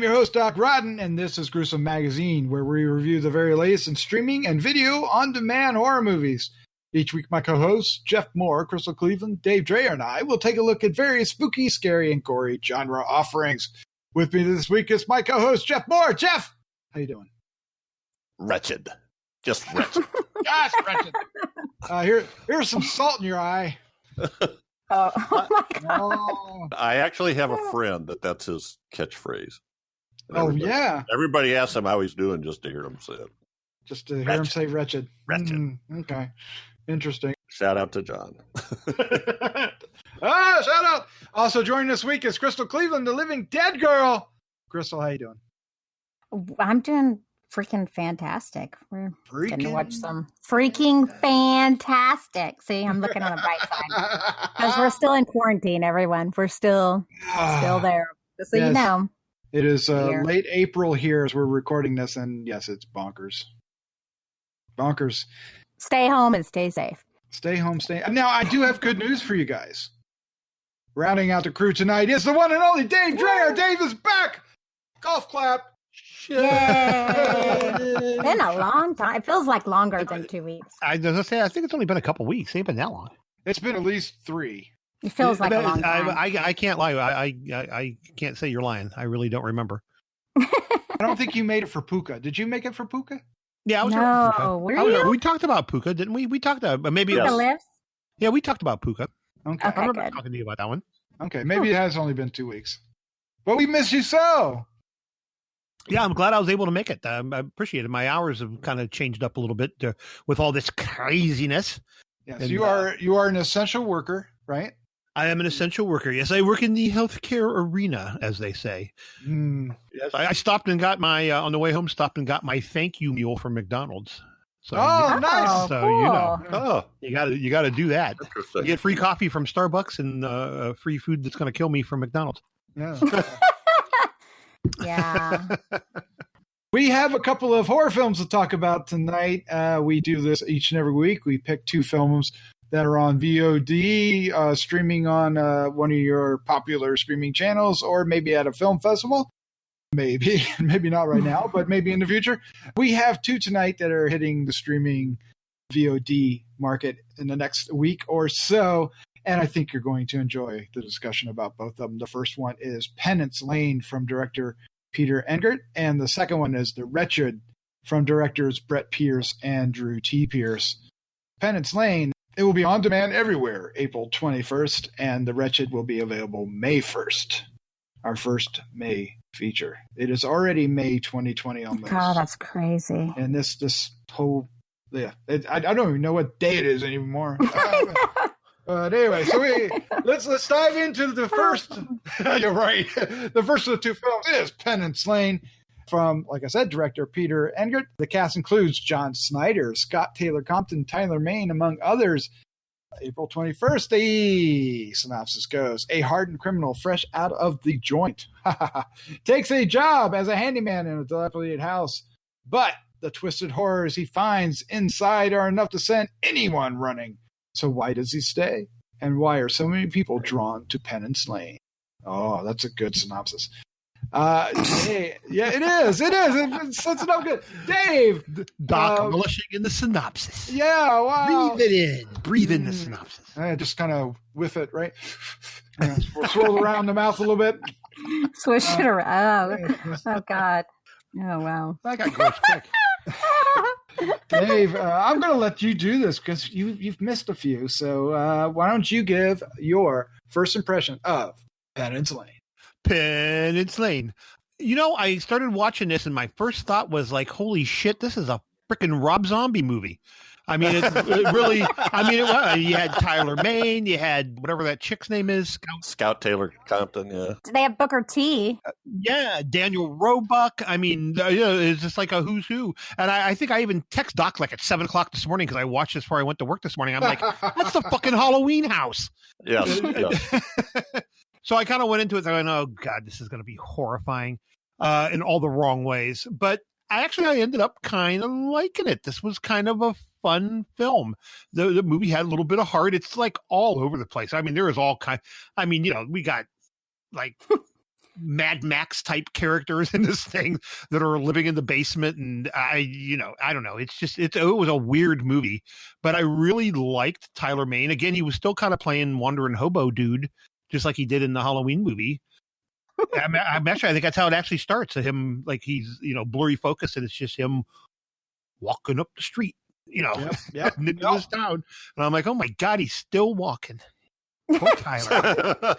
I'm your host, Doc Rodden, and this is Gruesome Magazine, where we review the very latest in streaming and video on-demand horror movies. Each week, my co-hosts, Jeff Mohr, Crystal Cleveland, Dave Dreher, and I will take a look at various spooky, scary, and gory genre offerings. With me this week is my co-host, Jeff Mohr. Jeff, how you doing? Wretched. Just wretched. Gosh, wretched. Here's some salt in your eye. Oh my God. Oh, I actually have a friend that's his catchphrase. And yeah. Everybody asks him how he's doing just to hear him say it. Just to hear him say wretched. Wretched. Okay. Interesting. Shout out to John. Shout out. Also joining this week is Crystal Cleveland, the living dead girl. Crystal, how you doing? I'm doing freaking fantastic. We're going to Freaking? watch some freaking fantastic. See, I'm looking on the bright side. Because we're still in quarantine, everyone. We're still there. Just so you Yes. know. It is Here. late April here as we're recording this, and yes, it's bonkers. Bonkers. Stay home and stay safe. Stay home, stay. Now, I do have good news for you guys. Rounding out the crew tonight is the one and only Dave Dreher. Dave is back. Golf clap. Yay! Been a long time. It feels like longer than 2 weeks. I was gonna say, I think it's only been a couple weñweeks. It ain't been that long. It's been at least 3. It feels like a long time. I can't lie. I can't say you're lying. I really don't remember. I don't think you made it for Puka. Did you make it for Puka? Yeah, I was No, Puka. were I was- you? We talked about Puka, didn't we? We talked about maybe. Yes. The list? Yeah, we talked about Puka. Okay. Okay. I remember good. talking to you about that one. Okay. Maybe it has only been 2 weeks. But we miss you so. Yeah, I'm glad I was able to make it. I appreciate it. My hours have kind of changed up a little bit with all this craziness. Yes, And, you are an essential worker, right? I am an essential worker. Yes, I work in the healthcare arena, as they say. Yes, I stopped and got my on the way home. Stopped and got my thank you meal from McDonald's. So Oh, Oh, nice. So cool. you know, Oh, you got to do that. You interesting. get free coffee from Starbucks and free food that's going to kill me from McDonald's. Yeah. Yeah. We have a couple of horror films to talk about tonight. We do this each and every week. We pick 2 films that are on VOD, streaming on one of your popular streaming channels, or maybe at a film festival. Maybe not right now, but maybe in the future. We have 2 tonight that are hitting the streaming VOD market in the next week or so. And I think you're going to enjoy the discussion about both of them. The first one is Penance Lane from director Peter Engert, and the second one is The Wretched from directors Brett Pierce and Drew T. Pierce. Penance Lane, it will be on demand everywhere April 21st, and The Wretched will be available May 1st, our first May feature. It is already May 2020 almost. God, that's crazy. And this whole, I don't even know what day it is anymore. But anyway, so let's dive into the first. You're right. The first of the 2 films is Penance Lane from, like I said, director Peter Engert. The cast includes John Snyder, Scott Taylor Compton, Tyler Mane, among others. April 21st, the synopsis goes: a hardened criminal fresh out of the joint takes a job as a handyman in a dilapidated house, but the twisted horrors he finds inside are enough to send anyone running. So why does he stay? And why are so many people drawn to Penance Lane? Oh, that's a good synopsis. Hey, yeah, it is. It sets it up good. Dave! Doc relishing in the synopsis. Yeah, wow. Breathe it in. Breathe in the synopsis. I just kind of whiff it, right? Swirl around the mouth a little bit. Swish it around. Oh, God. Oh, wow. I got gross quick. Dave, I'm going to let you do this because you've missed a few. So why don't you give your first impression of Penance Lane? Penance Lane. You know, I started watching this and my first thought was like, holy shit, this is a freaking Rob Zombie movie. I mean, it really, you had Tyler Mane, you had whatever that chick's name is. Scout Taylor Compton, yeah. They have Booker T. Yeah, Daniel Roebuck. I mean, it's just like a who's who. And I think I even text Doc like at 7 o'clock this morning because I watched this before I went to work this morning. I'm like, that's the fucking Halloween house. Yes, yes. So I kind of went into it going, oh, God, this is going to be horrifying in all the wrong ways. But I ended up kind of liking it. This was kind of a fun film. The movie had a little bit of heart. It's like all over the place. I mean, there is all kind. I mean, you know, we got like Mad Max type characters in this thing that are living in the basement. And I don't know. It was a weird movie, but I really liked Tyler Mane. Again, he was still kind of playing wandering hobo dude, just like he did in the Halloween movie. I think that's how it actually starts. Him, like, he's, blurry focus, and it's just him walking up the street, Yep. into this town. And I'm like, oh my God, he's still walking. Poor Tyler.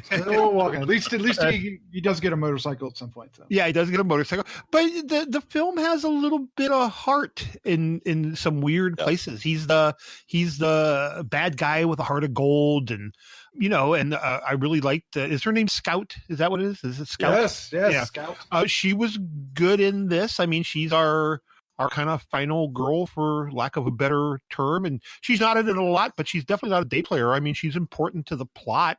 Still walking. At least he does get a motorcycle at some point. So. Yeah, he does get a motorcycle. But the film has a little bit of heart in some weird places. He's the bad guy with a heart of gold, and I really liked. Is her name Scout? Is that what it is? Is it Scout? Yes, yeah. Scout. She was good in this. I mean, she's our kind of final girl, for lack of a better term, and she's not in it a lot, but she's definitely not a day player. I mean, she's important to the plot,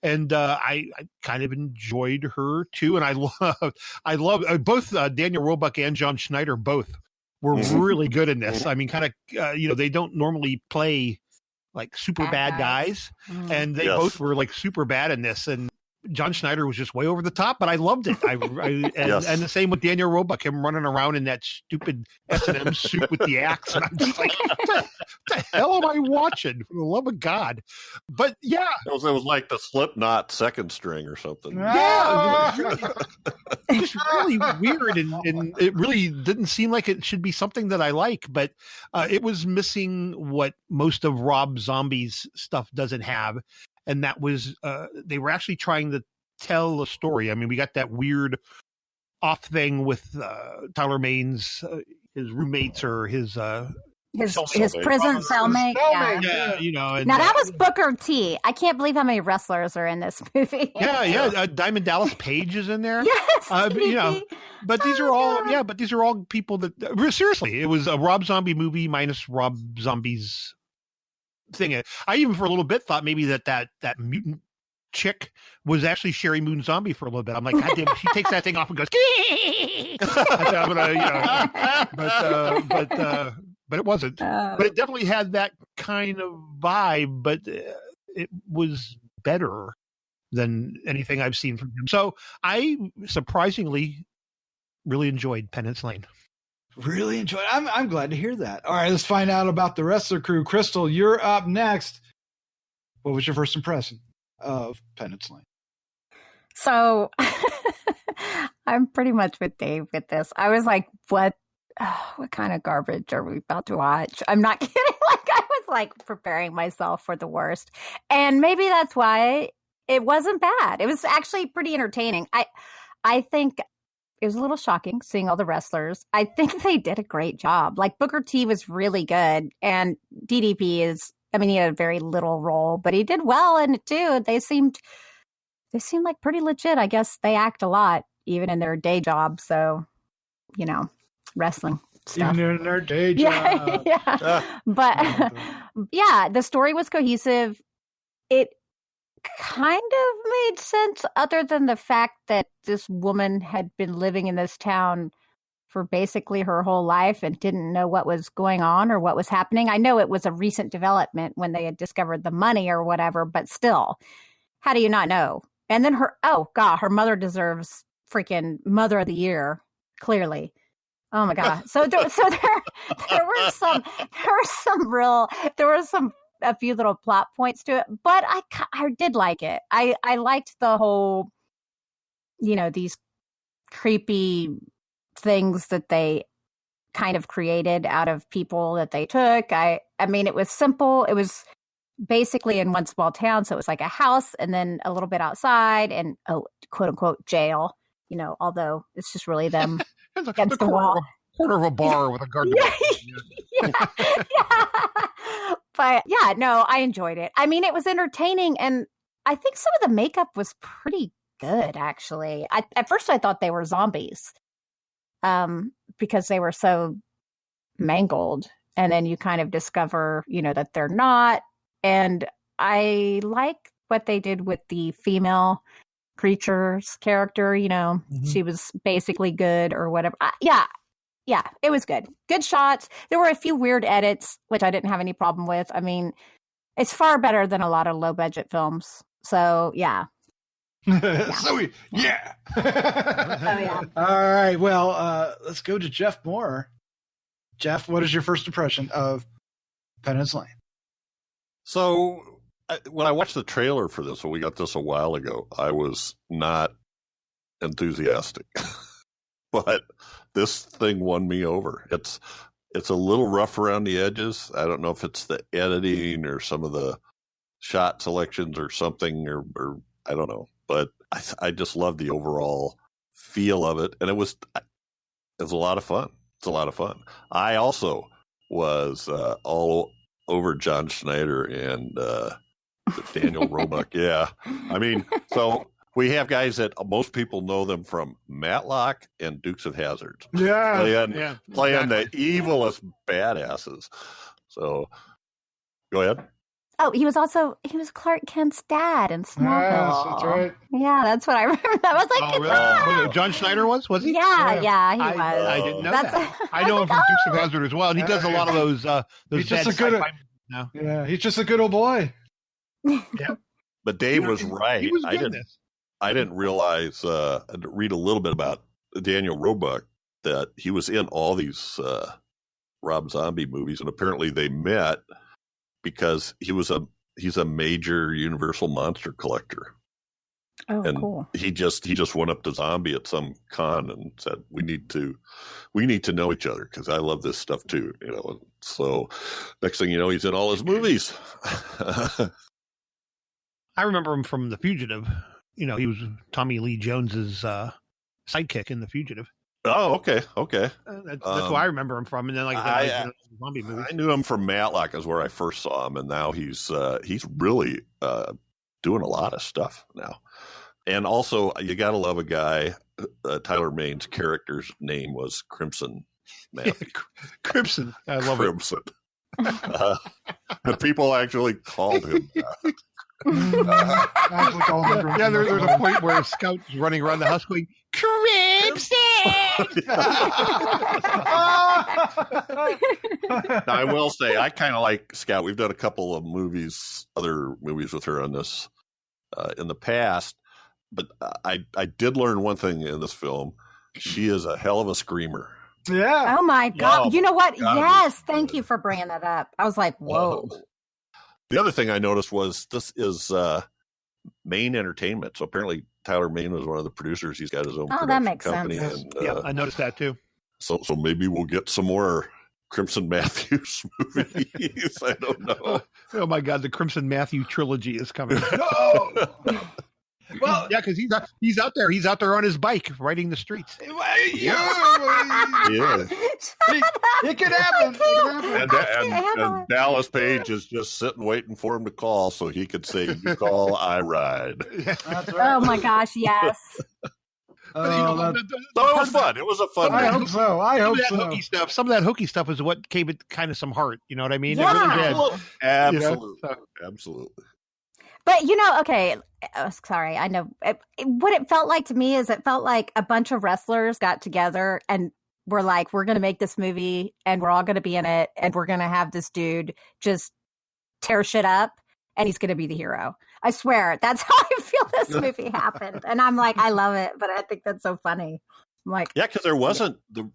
and I kind of enjoyed her too. And I love both Daniel Roebuck and John Schneider. Both were really good in this. I mean, kind of they don't normally play like super bad guys, and they both were like super bad in this. And John Schneider was just way over the top, but I loved it. And the same with Daniel Roebuck, him running around in that stupid S&M suit with the axe. And I'm just like, what the hell am I watching? For the love of God. But yeah. It was like the Slipknot second string or something. Yeah. Just really weird. And it really didn't seem like it should be something that I like, but it was missing what most of Rob Zombie's stuff doesn't have. And that was, they were actually trying to tell a story. I mean, we got that weird off thing with Tyler Mane's, his roommates or his prison cellmate. Yeah, now that was Booker T. I can't believe how many wrestlers are in this movie. Diamond Dallas Page is in there. Yes, but these are all but these are all people that seriously, it was a Rob Zombie movie minus Rob Zombie's thing. I even for a little bit thought maybe that mutant chick was actually Sherry Moon Zombie for a little bit. I'm like, God damn it, she takes that thing off and goes, I'm gonna, but it wasn't. But it definitely had that kind of vibe, but it was better than anything I've seen from him. So I surprisingly really enjoyed Penance Lane. Really enjoyed it. I'm glad to hear that. All right, let's find out about the rest of the crew. Crystal, you're up next. What was your first impression of Penance Lane? So I'm pretty much with Dave with this. I was like, what kind of garbage are we about to watch? I'm not kidding. Like, I was like preparing myself for the worst. And maybe that's why it wasn't bad. It was actually pretty entertaining. I think it was a little shocking seeing all the wrestlers. I think they did a great job. Like, Booker T was really good, and DDP he had a very little role, but he did well in it too. They seemed like pretty legit. I guess they act a lot, even in their day job. So, wrestling stuff. Even in their day job. But yeah, the story was cohesive. It kind of made sense, other than the fact that this woman had been living in this town for basically her whole life and didn't know what was going on or what was happening. I know it was a recent development when they had discovered the money or whatever, but still, how do you not know? And then her mother deserves freaking Mother of the Year, clearly. Oh my God. So there were a few little plot points to it, but I did like it. I liked the whole, these creepy things that they kind of created out of people that they took. I mean, it was simple. It was basically in one small town. So it was like a house and then a little bit outside and, quote unquote, jail, although it's just really them against the wall. Corner of a bar with a garden. But yeah, no, I enjoyed it. I mean, it was entertaining, and I think some of the makeup was pretty good, actually. At first I thought they were zombies, because they were so mangled, and then you kind of discover, that they're not. And I like what they did with the female creature's character. She was basically good or whatever. Yeah, it was good. Good shots. There were a few weird edits, which I didn't have any problem with. I mean, it's far better than a lot of low-budget films. So, yeah. Yeah. Oh, yeah. All right. Well, let's go to Jeff Mohr. Jeff, what is your first impression of Penance Lane? So when I watched the trailer for this, when we got this a while ago, I was not enthusiastic, but this thing won me over. It's a little rough around the edges. I don't know if it's the editing or some of the shot selections or something, or I don't know, but I just love the overall feel of it, and it was a lot of fun. It's a lot of fun. I also was all over John Schneider and Daniel Roebuck. Yeah, I mean, so we have guys that most people know them from Matlock and Dukes of Hazzard. Yeah, playing the evilest badasses. So, go ahead. Oh, he was Clark Kent's dad in Smallville. Yes, that's right. Yeah, that's what I remember. That was like, really? John Schneider was he? Yeah, he was. I didn't know that. I know him from Dukes of Hazzard as well, and he does a lot of those. He's just a good. Yeah, he's just a good old boy. Yeah, but Dave was right. He was I didn't realize. I had to read a little bit about Daniel Roebuck, that he was in all these Rob Zombie movies, and apparently they met because he's a major Universal monster collector. Oh, and cool. he just went up to Zombie at some con and said, we need to know each other because I love this stuff too, you know. So next thing you know, he's in all his movies. I remember him from The Fugitive. You know, he was Tommy Lee Jones's sidekick in The Fugitive. Oh, okay. That's who I remember him from. And then, zombie movies. I knew him from Matlock, is where I first saw him, and now he's really doing a lot of stuff now. And also, you got to love a guy. Tyler Maine's character's name was Crimson. Yeah, Crimson. I love Crimson. People actually called him that. There's a point where a scout's running around the house going, Crimson! Now, I will say, I kind of like Scout. We've done a couple of other movies with her on this in the past, but I did learn one thing in this film. She is a hell of a screamer. Yeah. Oh my God. Oh, you know what? God, Yes. Thank you for bringing that up. I was like, whoa. The other thing I noticed was this is Maine Entertainment. So apparently Tyler Maine was one of the producers. He's got his own production that makes company. sense. And, yeah, I noticed that too. So maybe we'll get some more Crimson Matthews movies. I don't know. Oh my God, the Crimson Matthew trilogy is coming. No. Well, yeah, because he's out there. He's out there on his bike riding the streets. Yeah. It could happen. And Dallas Page is just sitting waiting for him to call so he could say, "You call, I ride." That's right. Oh my gosh, yes. So it was fun. It was a fun I movie. hope so. Some of that hooky stuff is what gave it kind of some heart. You know what I mean? Yeah. It really did. Absolutely. Absolutely. But, okay, sorry, I know. What it felt like to me is it felt like a bunch of wrestlers got together and were like, we're going to make this movie and we're all going to be in it and we're going to have this dude just tear shit up and he's going to be the hero. I swear, that's how I feel this movie happened. And I'm like, I love it, but I think that's so funny. I'm like, yeah, because there wasn't the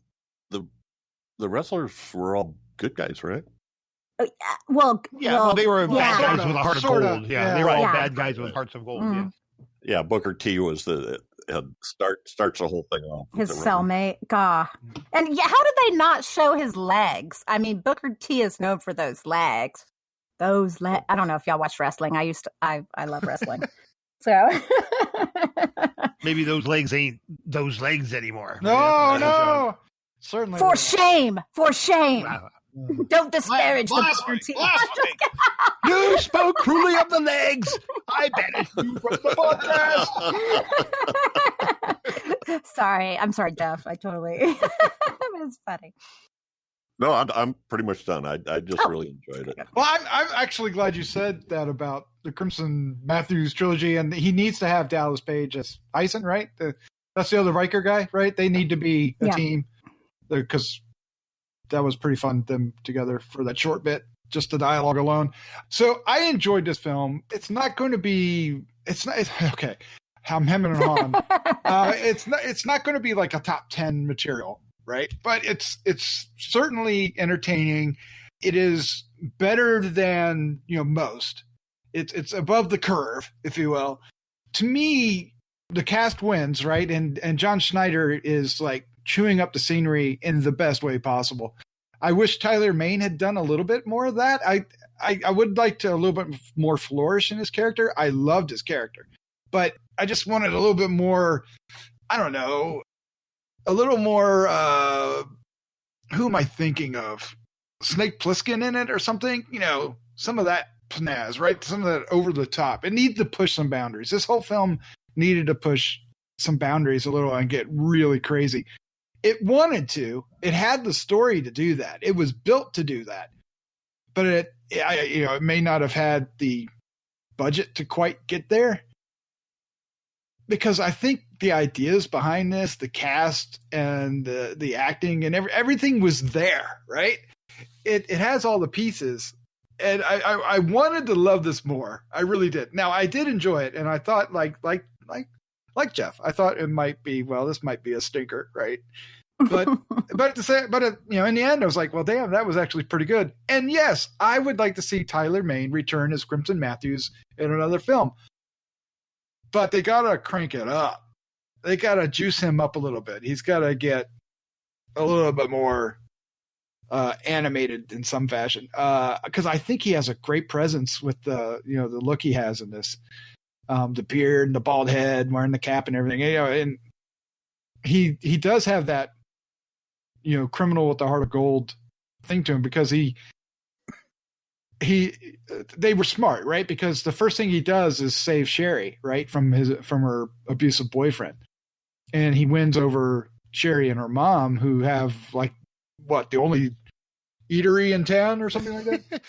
wrestlers were all good guys, right? well, they were bad guys with a heart of gold. Yeah, they were all bad guys with hearts of gold. Mm. Yeah, Booker T was starts the whole thing off. His cellmate. God. And how did they not show his legs? I mean, Booker T is known for those legs. I don't know if y'all watch wrestling. I love wrestling. So maybe those legs ain't those legs anymore. No. Certainly. For shame. Wow. Don't disparage the Booker T. You spoke cruelly of the legs. I banished you from the podcast. Sorry. I'm sorry, Jeff. I totally. It was funny. No, I'm pretty much done. I just really enjoyed it. Well, I'm actually glad you said that about the Crimson Matthews trilogy, and he needs to have Dallas Page as Tyson, right? That's the other Riker guy, right? They need to be a team because that was pretty fun, them together for that short bit, just the dialogue alone. So I enjoyed this film. It's not going to be, okay. I'm hemming and hawing. It's not going to be like a top 10 material, right? But it's certainly entertaining. It is better than most. It's above the curve, if you will. To me, the cast wins, right? And John Schneider is like chewing up the scenery in the best way possible. I wish Tyler Mane had done a little bit more of that. I would like to a little bit more flourish in his character. I loved his character, but I just wanted a little bit more, I don't know, a little more, who am I thinking of? Snake Plissken in it or something? Some of that pizzazz, right? Some of that over the top. It needed to push some boundaries. This whole film needed to push some boundaries a little and get really crazy. It wanted to. It had the story to do that. It was built to do that. But it may not have had the budget to quite get there. Because I think the ideas behind this, the cast and the acting and everything was there, right? It has all the pieces. And I wanted to love this more. I really did. Now I did enjoy it, and I thought like Jeff, I thought it might be, this might be a stinker, right? But in the end, I was like, well, damn, that was actually pretty good. And yes, I would like to see Tyler Mane return as Crimson Matthews in another film. But they gotta crank it up. They gotta juice him up a little bit. He's gotta get a little bit more animated in some fashion. Because I think he has a great presence with the look he has in this. The beard and the bald head, wearing the cap and everything. And he does have that, criminal with the heart of gold thing to him, because they were smart, right? Because the first thing he does is save Sherry, right, from her abusive boyfriend, and he wins over Sherry and her mom, who have the only eatery in town or something like that.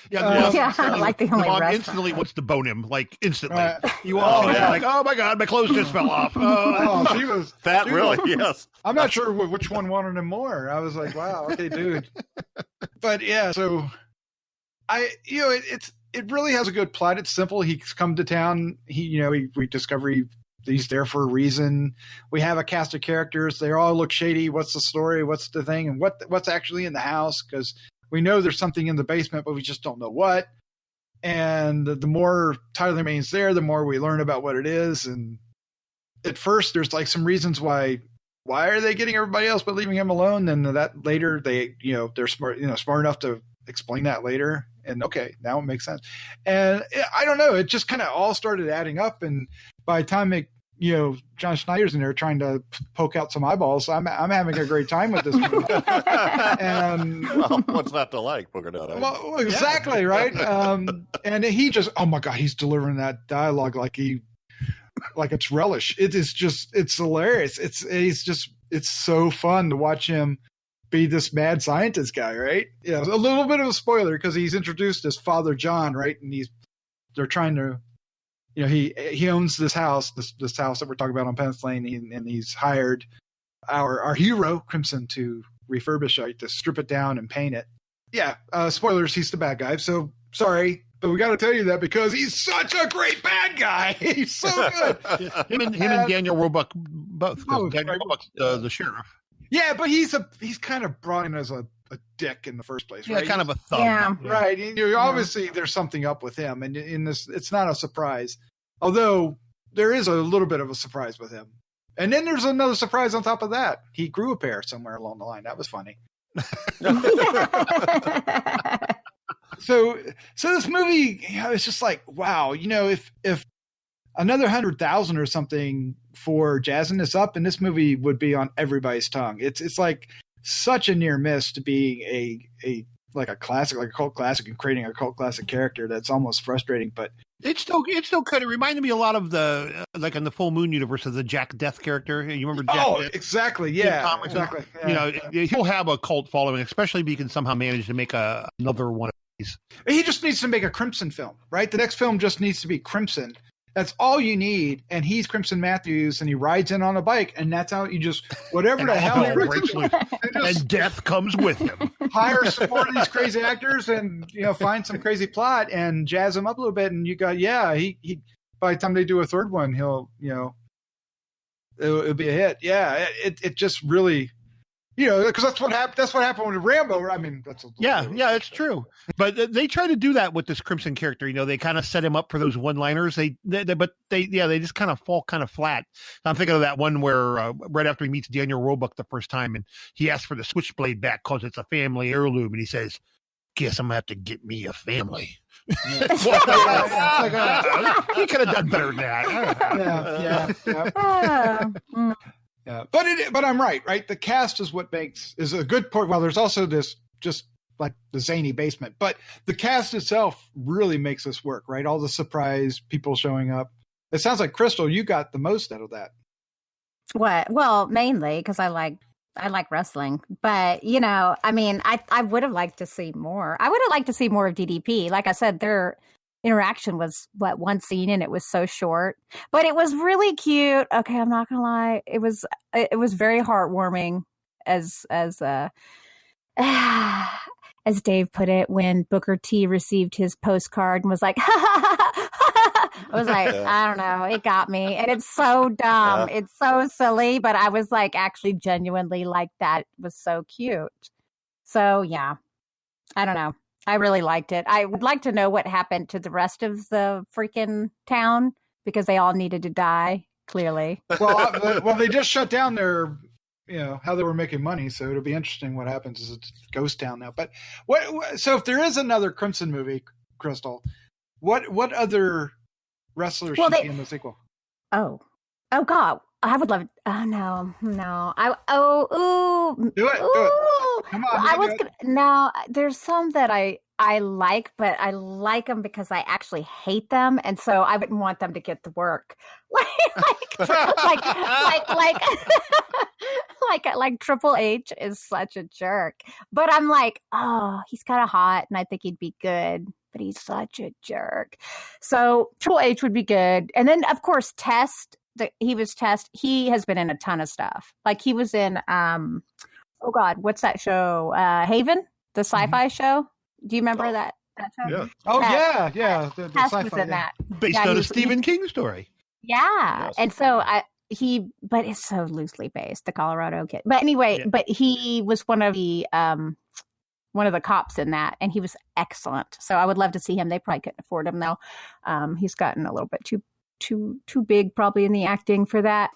Like the only mom restaurant. instantly wants to bone him, instantly. You like, oh my god, my clothes just fell off. She was That really, yes. I'm not sure which one wanted him more. I was like, wow, okay, dude. But yeah, so it really has a good plot. It's simple. He's come to town. We discover he's there for a reason. We have a cast of characters. They all look shady. What's the story? What's the thing? And what's actually in the house? Because we know there's something in the basement, but we just don't know what. And the more Tyler Mane's there, the more we learn about what it is. And at first, there's some reasons why are they getting everybody else but leaving him alone? And that later they're smart enough to explain that later. And okay, now it makes sense. And I don't know, it just kind of all started adding up. And by the time John Schneider's in there trying to poke out some eyeballs, I'm having a great time with this movie. And what's not to like? Poking out eyeballs. Well, exactly, right. And he just, oh my god, he's delivering that dialogue like it's relish. It's hilarious. It's so fun to watch him be this mad scientist guy, right? Yeah, a little bit of a spoiler because he's introduced as Father John, right? And they're trying to, he owns this house, this house that we're talking about on PENANCE Lane, and he's hired our hero Crimson to refurbish it, to strip it down and paint it. Yeah, spoilers, he's the bad guy. So sorry, but we got to tell you that because he's such a great bad guy. He's so good. Him and Daniel Roebuck both. Daniel Roebuck's the sheriff. Yeah, but he's kind of brought in as a dick in the first place, right? Yeah, kind of a thug. Yeah. Right. Obviously, there's something up with him, and in this, it's not a surprise. Although there is a little bit of a surprise with him, and then there's another surprise on top of that. He grew a pair somewhere along the line. That was funny. So this movie, it's just like, wow. If another 100,000 or something for jazzing this up, and this movie would be on everybody's tongue. It's like such a near miss to being a classic, like a cult classic, and creating a cult classic character that's almost frustrating. But it still kind of reminded me a lot of the in the Full Moon universe of the Jack Death character. You remember Jack? Oh, Death? Exactly. Yeah, exactly. Yeah. He'll have a cult following, especially if he can somehow manage to make another one of these. He just needs to make a Crimson film, right? The next film just needs to be Crimson. That's all you need. And he's Crimson Matthews, and he rides in on a bike, and that's how you just whatever the hell. And death comes with him. Hire some more of these crazy actors, and find some crazy plot and jazz him up a little bit, and you got he by the time they do a third one, he'll it'll be a hit. Yeah, it just really, because that's what happened. That's what happened with Rambo. I mean, it's true. But they try to do that with this Crimson character. They kind of set him up for those one-liners. They just kind of fall kind of flat. I'm thinking of that one where right after he meets Daniel Roebuck the first time, and he asks for the switchblade back because it's a family heirloom, and he says, "Guess I'm gonna have to get me a family." He could have done better than that. Yeah. But I'm right? The cast is what is a good part. Well, there's also this just like the zany basement, but the cast itself really makes this work, right? All the surprise people showing up. It sounds like Crystal, you got the most out of that. What? Well, mainly because I like wrestling, but I mean, I would have liked to see more. I would have liked to see more of DDP. Like I said, their interaction was one scene, and it was so short, but it was really cute. Okay, I'm not gonna lie, it was very heartwarming, as Dave put it, when Booker T received his postcard and was like, I was like, I don't know, it got me, and it's so dumb, it's so silly, but I was like, actually, genuinely, like, that was so cute. So yeah, I don't know. I really liked it. I would like to know what happened to the rest of the freaking town, because they all needed to die, clearly. Well, they just shut down their, how they were making money. So it'll be interesting what happens as a ghost town now. But so if there is another Crimson movie, Crystal, what other wrestlers should be in the sequel? Oh God. I would love it. Oh no. Do it. Come on. There's some that I like, but I like them because I actually hate them, and so I wouldn't want them to get the work. Like Triple H is such a jerk, but I'm like, oh, he's kind of hot, and I think he'd be good, but he's such a jerk. So Triple H would be good, and then of course Test. He has been in a ton of stuff. Like he was in, oh God, what's that show? Haven, the sci-fi show. Do you remember that show? Yeah. Oh yeah. The Test sci-fi, was in that. Based on a Stephen King story. Yeah, Yes. and so but it's so loosely based, the Colorado kid. But anyway, but he was one of the cops in that, and he was excellent. So I would love to see him. They probably couldn't afford him though. He's gotten a little bit too big probably in the acting for that.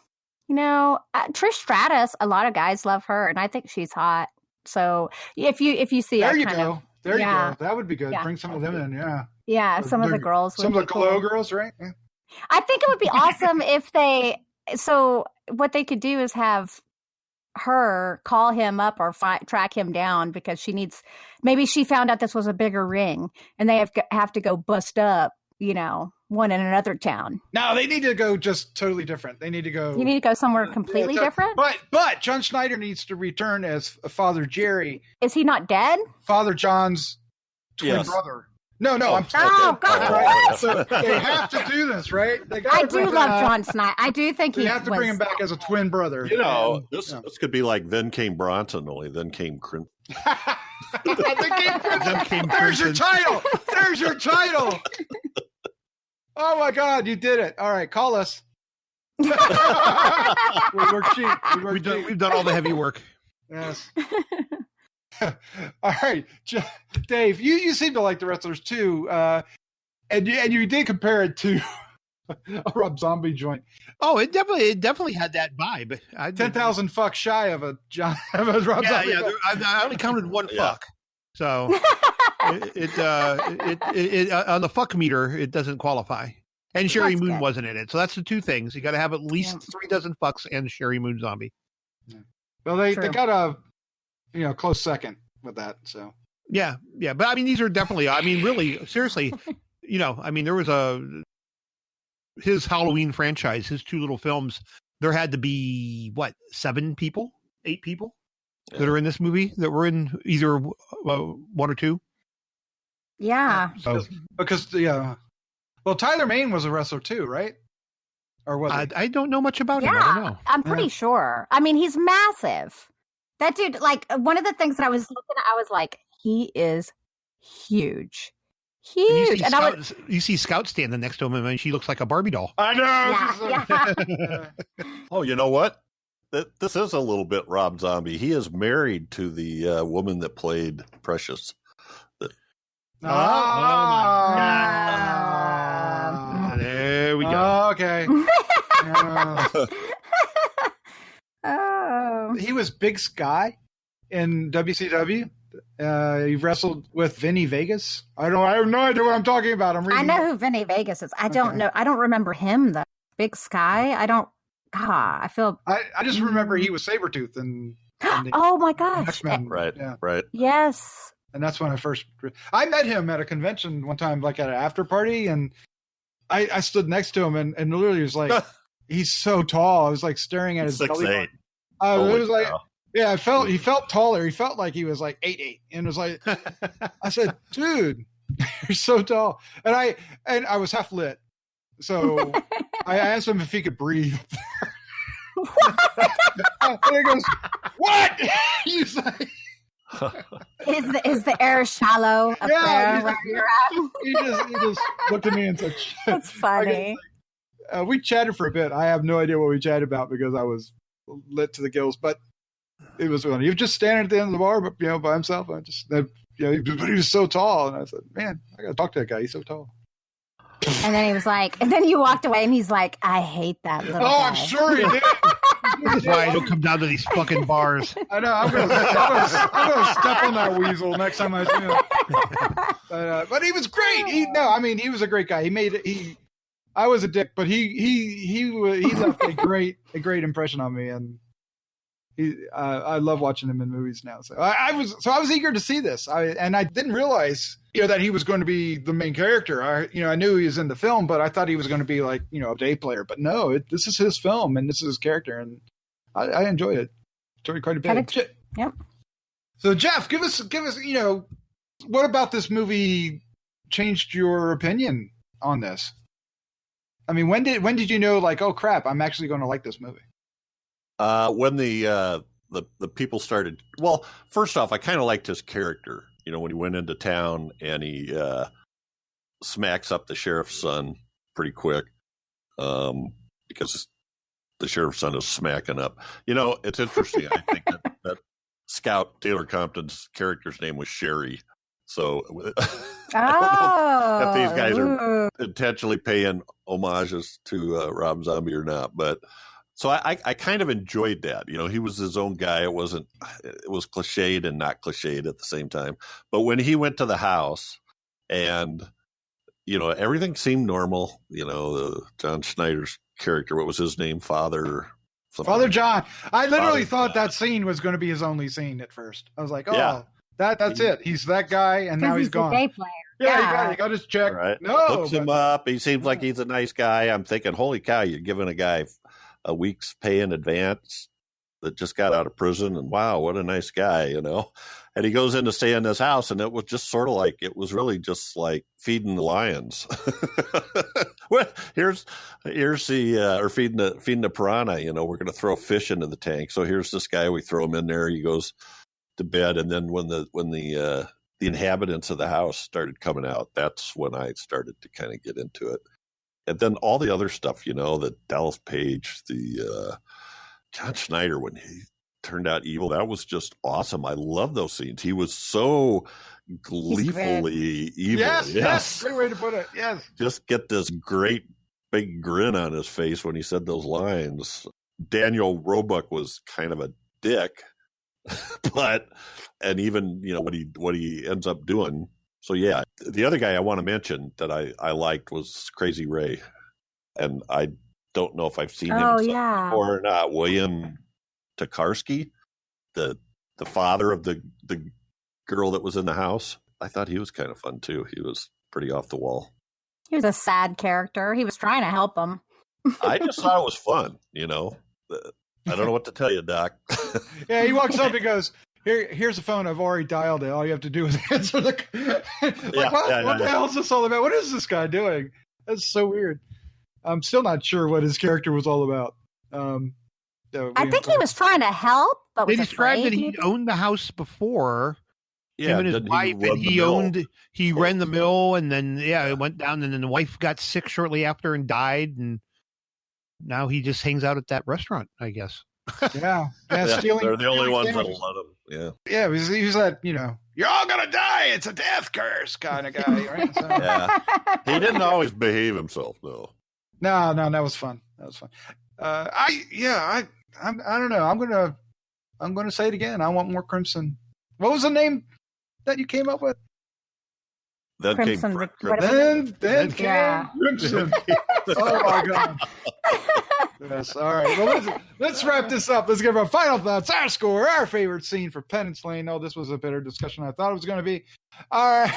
Trish Stratus, a lot of guys love her, and I think she's hot. So if you see there you go. There you go. That would be good. Bring some of them in. Yeah, some of the girls. Some of the Glow girls, right? Yeah. I think it would be awesome if they. So what they could do is have her call him up or track him down, because maybe she found out this was a bigger ring, and they have to go bust up, one in another town. No, they need to go just totally different. They need to go. You need to go somewhere completely different. But John Schneider needs to return as Father Jerry. Is he not dead? Father John's twin brother. No, I'm sorry. Oh God! Right? So they have to do this, right? I do love John Schneider. I do think they have to bring him back as a twin brother. This could be like Then Came Bronson, only Then Came Crimson. There's your title. There's your title. Oh my God, you did it! All right, call us. we work cheap. We've done all the heavy work. Yes. All right, Dave, you seem to like the wrestlers too, and you did compare it to a Rob Zombie joint. Oh, it definitely had that vibe. 10,000 fucks shy of a Rob Zombie. Yeah. I only counted one fuck, so it on the fuck meter it doesn't qualify. And Sherry Moon wasn't in it, so that's the two things. You got to have at least 36 fucks and Sherry Moon Zombie. Yeah. Well, they got a close second with that. So yeah, but I mean, these are definitely. I mean, really, seriously, there was his Halloween franchise, his two little films. There had to be 8 people that are in this movie that were in either one or two. Yeah. Because well, Tyler Mane was a wrestler too, right? Or was he? I don't know much about him. I don't know. I'm pretty sure. I mean, he's massive. That dude, like, one of the things that I was looking at, I was like, he is huge. Huge. You see Scout standing next to him, and she looks like a Barbie doll. I know. Yeah. Oh, you know what? This is a little bit Rob Zombie. He is married to the woman that played Precious. There we go. Okay. He was Big Sky in WCW. He wrestled with Vinny Vegas. I have no idea what I'm talking about. I know who Vinny Vegas is. I don't know. I don't remember him though. Big Sky. I don't. I feel. I just remember he was Sabretooth and. Oh my gosh! X-Men. Right. Yeah. Right. Yes. And that's when I met him at a convention one time, like at an after party, and I stood next to him and literally was like, he's so tall. I was like staring at his belly 6'8". It was like, yeah, he felt taller. He felt like he was like 8'8", and it was like, I said, dude, you're so tall. And I was half lit, so I asked him if he could breathe. And he goes, "What?" You say. Is the air shallow up there where you're at? He just looked at me and said, That's funny. We chatted for a bit. I have no idea what we chatted about because I was lit to the gills, but it was funny. He was just standing at the end of the bar, but by himself. But he was so tall, and I said, "Man, I gotta talk to that guy. He's so tall." And then he was like, and then you walked away, and he's like, "I hate that little guy." I'm sure he did. That's why I don't come down to these fucking bars. I know. I'm gonna step on that weasel next time I see him. But he was great. He was a great guy. I was a dick, but he left a great impression on me, and I love watching him in movies now. So I was eager to see this. I didn't realize that he was going to be the main character. I knew he was in the film, but I thought he was going to be like a day player. But no, this is his film and this is his character, and I enjoyed it. Enjoyed quite a bit. Yep. So Jeff, give us what about this movie changed your opinion on this? I mean, when did you know, like, oh crap, I'm actually going to like this movie? When the people started. Well, first off, I kind of liked his character. When he went into town and he smacks up the sheriff's son pretty quick, because the sheriff's son is smacking up. It's interesting. I think that Scout Taylor Compton's character's name was Sherry. So I don't know if these guys are intentionally paying homages to Rob Zombie or not, but so I kind of enjoyed that. He was his own guy. It was cliched and not cliched at the same time. But when he went to the house and everything seemed normal, John Schneider's character, what was his name? Father John. I literally thought that scene was going to be his only scene at first. I was like, oh. Yeah. That's it. He's that guy, and now he's gone. Day player. Yeah, he got his check. Right. No, hooks him up. He seems like he's a nice guy. I'm thinking, holy cow, you're giving a guy a week's pay in advance that just got out of prison, and wow, what a nice guy, And he goes in to stay in this house, and it was just sort of like, it was really just like feeding the lions. Well, here's the or feeding the piranha. We're going to throw fish into the tank. So here's this guy. We throw him in there. He goes to bed, and then when the inhabitants of the house started coming out, that's when I started to kind of get into it. And then all the other stuff, the Dallas Page, the John Schneider, when he turned out evil, that was just awesome. I love those scenes. He was so gleefully evil. Yes, great way to put it. Yes, just get this great big grin on his face when he said those lines. Daniel Roebuck was kind of a dick. And even what he ends up doing. So yeah, the other guy I want to mention that I liked was Crazy Ray, and I don't know if I've seen him before or not. William Tokarski, the father of the girl that was in the house. I thought he was kind of fun too. He was pretty off the wall. He was a sad character. He was trying to help him. I just thought it was fun. I don't know what to tell you, Doc. Yeah, he walks up and goes, here's the phone. I've already dialed it. All you have to do is answer the what the hell is this all about? What is this guy doing? That's so weird. I'm still not sure what his character was all about. I think he was trying to help, but they described that he owned the house before, Yeah, him and his didn't wife, run and the mill? he ran the mill, and then it went down, and then the wife got sick shortly after and died, and now he just hangs out at that restaurant, I guess. Yeah, Yeah, stealing. they're the only stealing ones that'll sandwiches. let him. Yeah, Yeah, he was that, you're all gonna die. It's a death curse kind of guy, right? So, yeah. He didn't always behave himself, though. no, that was fun. That was fun. I don't know. I'm gonna say it again. I want more Crimson. What was the name that you came up with? Then Crimson, came whatever. Then came Yeah. Crimson. Oh my god. Yes. All right. Well, let's wrap this up. Let's give our final thoughts, our score, our favorite scene for Penance Lane. Oh, this was a better discussion than I thought it was going to be. All right,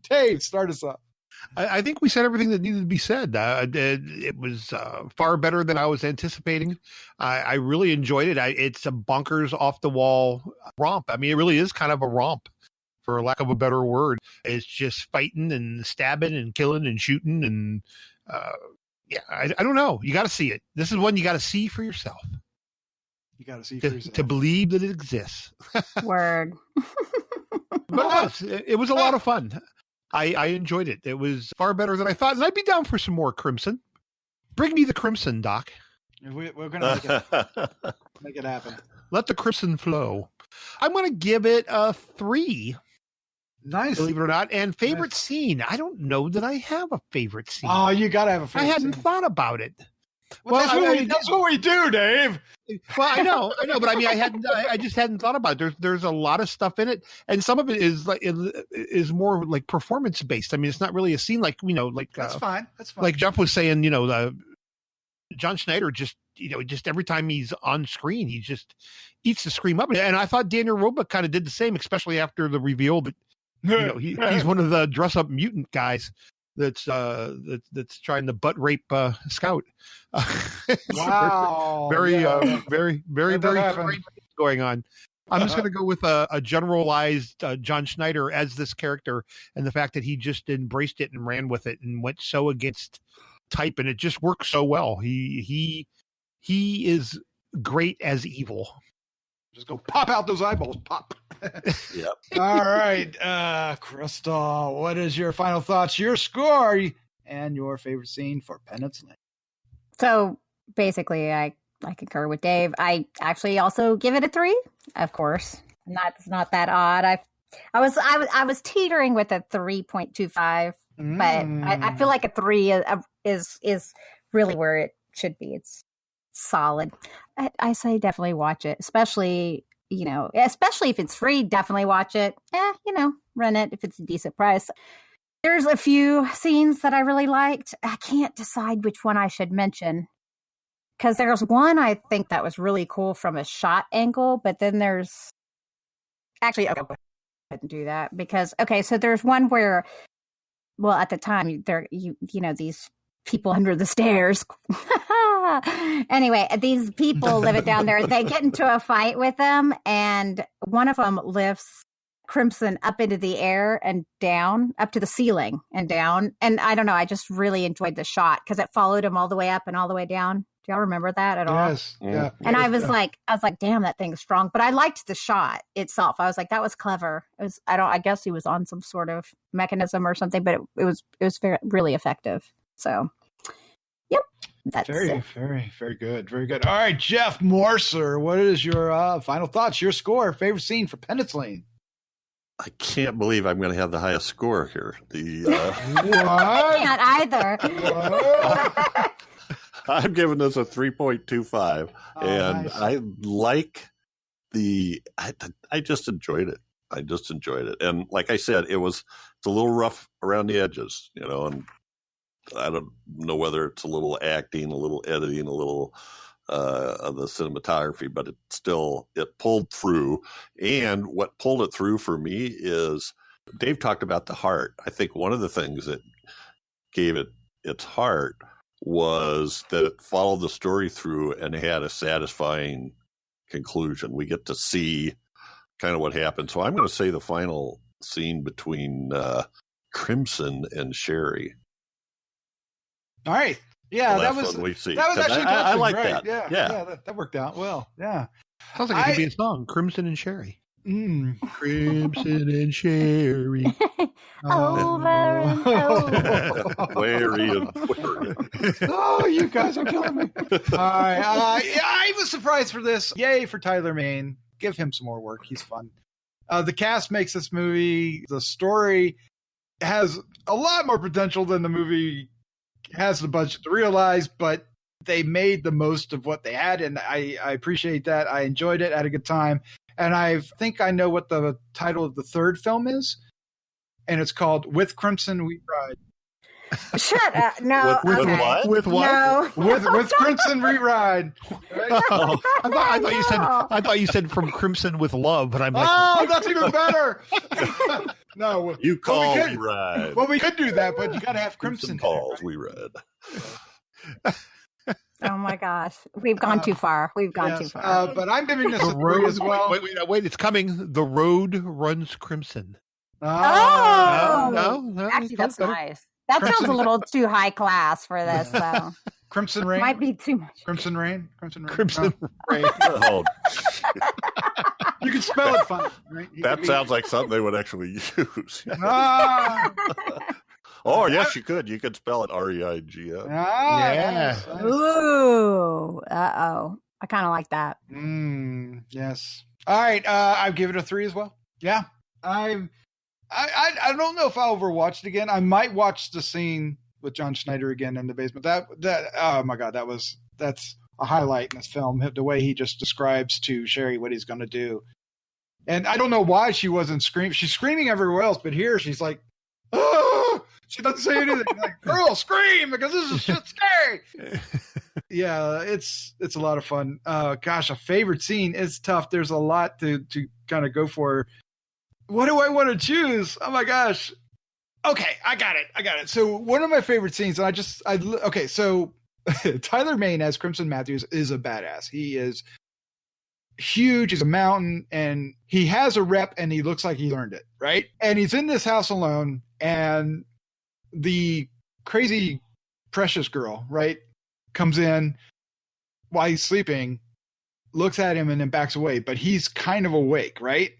Dave, start us up. I think we said everything that needed to be said. It was far better than I was anticipating. I really enjoyed it. It's a bonkers, off the wall romp. I mean, it really is kind of a romp, for lack of a better word. It's just fighting and stabbing and killing and shooting and I don't know. You got to see it. This is one you got to see for yourself. You got to see for yourself. To believe that it exists. Word. But it was a lot of fun. I enjoyed it. It was far better than I thought, and I'd be down for some more Crimson. Bring me the Crimson, Doc. We're going to make it happen. Let the Crimson flow. I'm going to give it a 3. Nice. Believe it or not. And favorite scene. I don't know that I have a favorite scene. Oh, you got to have a favorite I hadn't scene. thought about it. Well, that's what we do, Dave. Well, I know, but I mean, I just hadn't thought about it. There's a lot of stuff in it, and some of it is more like performance based. I mean, it's not really a scene like That's fine. That's fine. Like Jeff was saying, John Schneider just every time he's on screen, he just eats the scream up. And I thought Daniel Roebuck kind of did the same, especially after the reveal that he's one of the dress up mutant guys that's trying to butt rape Scout. Wow. very very happened. strange going on. I'm just going to go with a generalized John Schneider as this character, and the fact that he just embraced it and ran with it and went so against type, and it just works so well. He is great as evil. Just go pop out those eyeballs. Pop. Yep. All right. Crystal, what is your final thoughts, your score, and your favorite scene for Penance Lane? So basically, I concur with Dave. I actually also give it a 3, of course. It's not that odd. I was teetering with a 3.25, but I feel like a 3 is really where it should be. It's solid. I say definitely watch it, especially if it's free. Definitely watch it. Rent it if it's a decent price. There's a few scenes that I really liked. I can't decide which one I should mention, because there's one I think that was really cool from a shot angle, but then there's actually, okay, go ahead and do that, because so there's one where, well, at the time there these people under the stairs. Anyway, these people living down there, they get into a fight with them, and one of them lifts Crimson up into the air and down, up to the ceiling and down. And I don't know, I just really enjoyed the shot because it followed him all the way up and all the way down. Do y'all remember that at all? Yes. Yeah. And I was like, damn, that thing's strong. But I liked the shot itself. I was like, that was clever. I guess he was on some sort of mechanism or something, but it was really effective. So, yep. That's very, it. very, very good. Very good. All right, Jeff Morser, what is your final thoughts, your score, favorite scene for Penance Lane? I can't believe I'm going to have the highest score here. I can't either. I'm giving this a 3.25, and nice. I like I just enjoyed it. And like I said, it's a little rough around the edges, and I don't know whether it's a little acting, a little editing, a little of the cinematography, but it pulled through. And what pulled it through for me is Dave talked about the heart. I think one of the things that gave it its heart was that it followed the story through and had a satisfying conclusion. We get to see kind of what happened. So I'm going to say the final scene between Crimson and Sherry. All right. Yeah, that was actually touching, I like right? that. Yeah, that worked out well. Yeah. Sounds like it could be a song, Crimson and Sherry. Crimson and Sherry. Over and over. Wary and wary. Oh, you guys are killing me. All right. Yeah, I was surprised for this. Yay for Tyler Mane. Give him some more work. He's fun. The cast makes this movie. The story has a lot more potential than the movie has the budget to realize, but they made the most of what they had, and I appreciate that. I enjoyed it, had a good time, and I think I know what the title of the third film is, and it's called With Crimson We Ride. Shut up. No. With okay. what? With what? No. With Crimson We Ride. Right? Oh, I thought you said from Crimson with Love, but I'm like, Oh, that's even better. No, You call, could- we ride. well, we could do that, but you got to have Crimson. calls, we ride. Oh my gosh. We've gone too far. We've gone too far. But I'm giving this the a 3 as well. Wait, it's coming. The Road Runs Crimson. Oh. No, Actually, that's better. nice. That sounds Crimson- a little too high class for this, though. Crimson Rain. Might be too much. Crimson Rain. Crimson Rain. Crimson Oh, Rain. Oh, You can spell it fine. Right? You that can sounds like something they would actually use. Ah, Oh, yes, you could. You could spell it REIGF. Yeah. nice. Ooh. Uh-oh. I kind of like that. Yes. All right. I'll give it a 3 as well. Yeah. I don't know if I'll ever watch it again. I might watch the scene with John Schneider again in the basement. That oh my God, that's a highlight in this film. The way he just describes to Sherry what he's going to do. And I don't know why she wasn't screaming. She's screaming everywhere else, but here she's like, oh! She doesn't say anything. Like, girl, scream because this is shit scary. Yeah, it's a lot of fun. Gosh, a favorite scene is tough. There's a lot to kind of go for. What do I want to choose? Oh my gosh. Okay, I got it. So one of my favorite scenes, and okay, so Tyler Mane as Crimson Matthews is a badass. He is huge. He's a mountain, and he has a rep, and he looks like he learned it, right? And he's in this house alone, and the crazy precious girl, right, comes in while he's sleeping, looks at him, and then backs away. But he's kind of awake, right?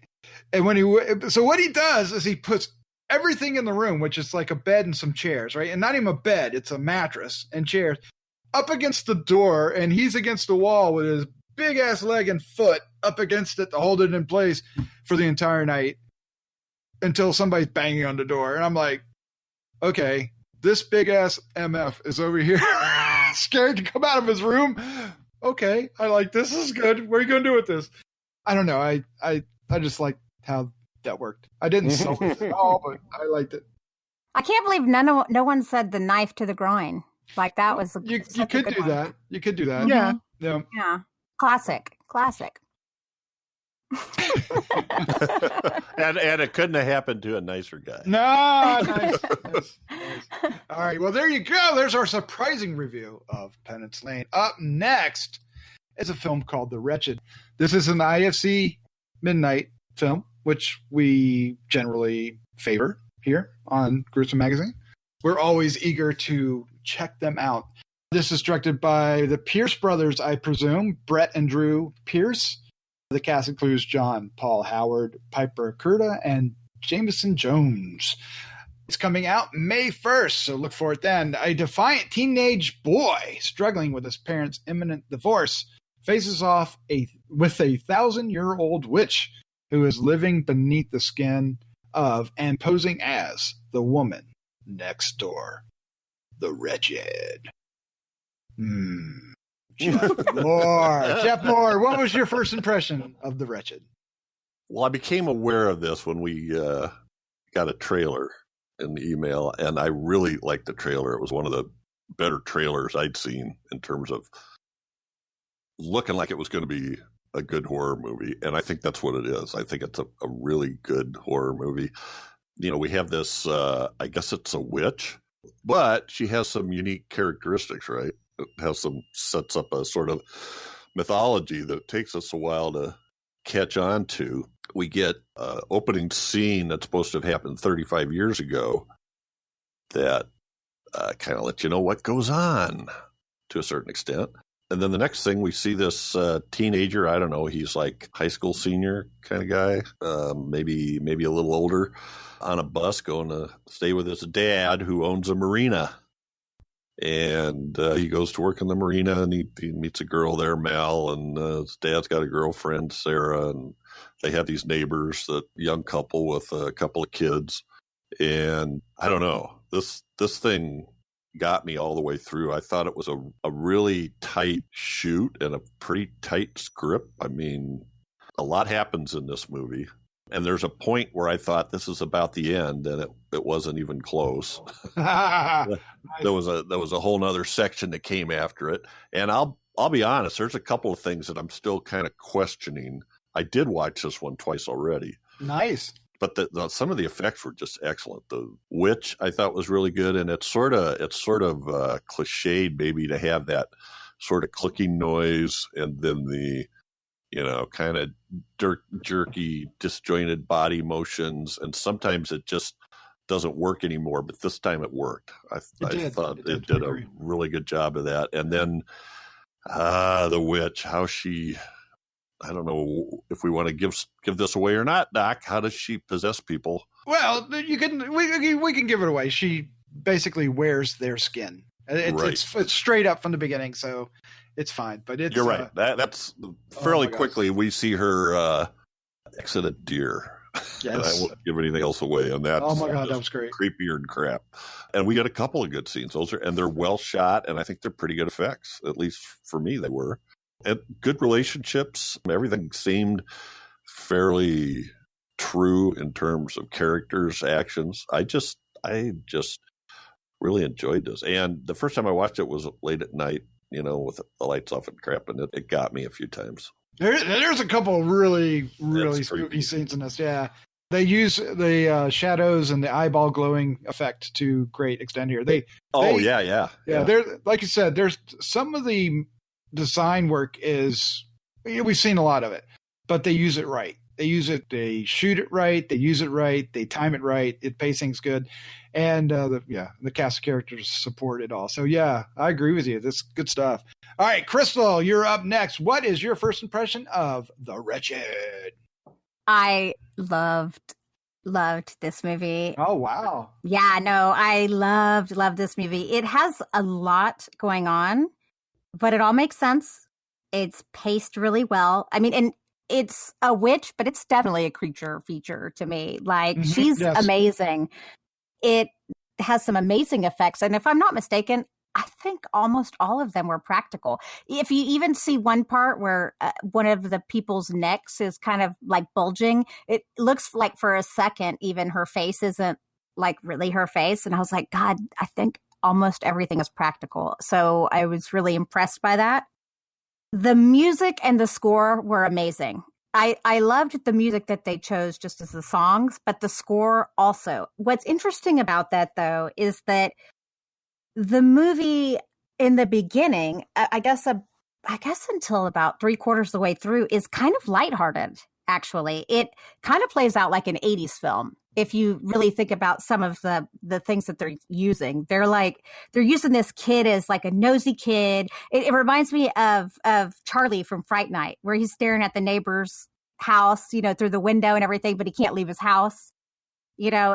And so what he does is he puts everything in the room, which is like a bed and some chairs, right? And not even a bed, it's a mattress and chairs, up against the door, and he's against the wall with his big ass leg and foot up against it to hold it in place for the entire night until somebody's banging on the door. And I'm like, okay, this big ass MF is over here scared to come out of his room. Okay, I like this. This is good. What are you going to do with this? I don't know. I just like how that worked. I didn't sell it at all, but I liked it. I can't believe no one said the knife to the groin. Like that was You such a could good do one. that. You could do that. Yeah. Yeah. Yeah. Classic. and it couldn't have happened to a nicer guy. No, nice. All right. Well, there you go. There's our surprising review of Penance Lane. Up next is a film called The Wretched. This is an IFC midnight film, which we generally favor here on Gruesome Magazine. We're always eager to check them out. This is directed by the Pierce brothers, I presume, Brett and Drew Pierce. The cast includes John Paul Howard, Piper Curda, and Jameson Jones. It's coming out May 1st, so look for it then. A defiant teenage boy struggling with his parents' imminent divorce faces off with a 1,000-year-old witch who is living beneath the skin of and posing as the woman next door. The Wretched. Jeff Mohr, what was your first impression of The Wretched? Well, I became aware of this when we got a trailer in the email, and I really liked the trailer. It was one of the better trailers I'd seen in terms of looking like it was going to be a good horror movie, and I think that's what it is. I think it's a really good horror movie. You know, we have this, I guess it's a witch, but she has some unique characteristics, right? It sets up a sort of mythology that takes us a while to catch on to. We get an opening scene that's supposed to have happened 35 years ago that kind of lets you know what goes on to a certain extent. And then the next thing we see this teenager, I don't know, he's like high school senior kind of guy, maybe a little older, on a bus going to stay with his dad who owns a marina. And he goes to work in the marina, and he meets a girl there, Mel, and his dad's got a girlfriend, Sarah, and they have these neighbors, that young couple with a couple of kids. And I don't know, this thing got me all the way through. I thought it was a really tight shoot and a pretty tight script. I mean, a lot happens in this movie. And there's a point where I thought this is about the end, and it wasn't even close. There was a whole nother section that came after it. And I'll be honest, there's a couple of things that I'm still kind of questioning. I did watch this one twice already. Nice. But some of the effects were just excellent. The witch I thought was really good, and it's sort of cliched maybe to have that sort of clicking noise, and then the kind of jerky, disjointed body motions, and sometimes it just doesn't work anymore. But this time it worked. I thought it did a really good job of that. And then the witch, how she. I don't know if we want to give this away or not, Doc. How does she possess people? Well, we can give it away. She basically wears their skin. It's straight up from the beginning, so it's fine. But you're right. That's fairly quickly we see her exit a deer. Yes. And I won't give anything else away on that. Oh my God, that was great. Creepier than crap. And we got a couple of good scenes. They're well shot, and I think they're pretty good effects. At least for me, they were. And good relationships. Everything seemed fairly true in terms of characters, actions. I just really enjoyed this. And the first time I watched it was late at night, with the lights off and crap, and it got me a few times. There's a couple of really spooky scenes in this. Yeah. They use the shadows and the eyeball glowing effect to great extent here. Yeah. They're, like you said, there's some of the design work we've seen a lot of it, but they use it right. They shoot it right. They use it right. They time it right. Pacing's good. And the cast of characters support it all. So yeah, I agree with you. That's good stuff. All right, Crystal, you're up next. What is your first impression of The Wretched? I loved this movie. Oh, wow. Yeah, no, I loved this movie. It has a lot going on, but it all makes sense. It's paced really well. I mean, and it's a witch, but it's definitely a creature feature to me. Like, she's amazing. It has some amazing effects. And if I'm not mistaken, I think almost all of them were practical. If you even see one part where one of the people's necks is kind of like bulging, it looks like for a second, even her face isn't like really her face. And I was like, God, I think almost everything is practical. So I was really impressed by that. The music and the score were amazing. I loved the music that they chose just as the songs, but the score also. What's interesting about that, though, is that the movie in the beginning, I guess until about 3/4 of the way through, is kind of lighthearted, actually. It kind of plays out like an 80s film. If you really think about some of the things that they're using, they're using this kid as like a nosy kid. It reminds me of Charlie from Fright Night, where he's staring at the neighbor's house, through the window and everything, but he can't leave his house.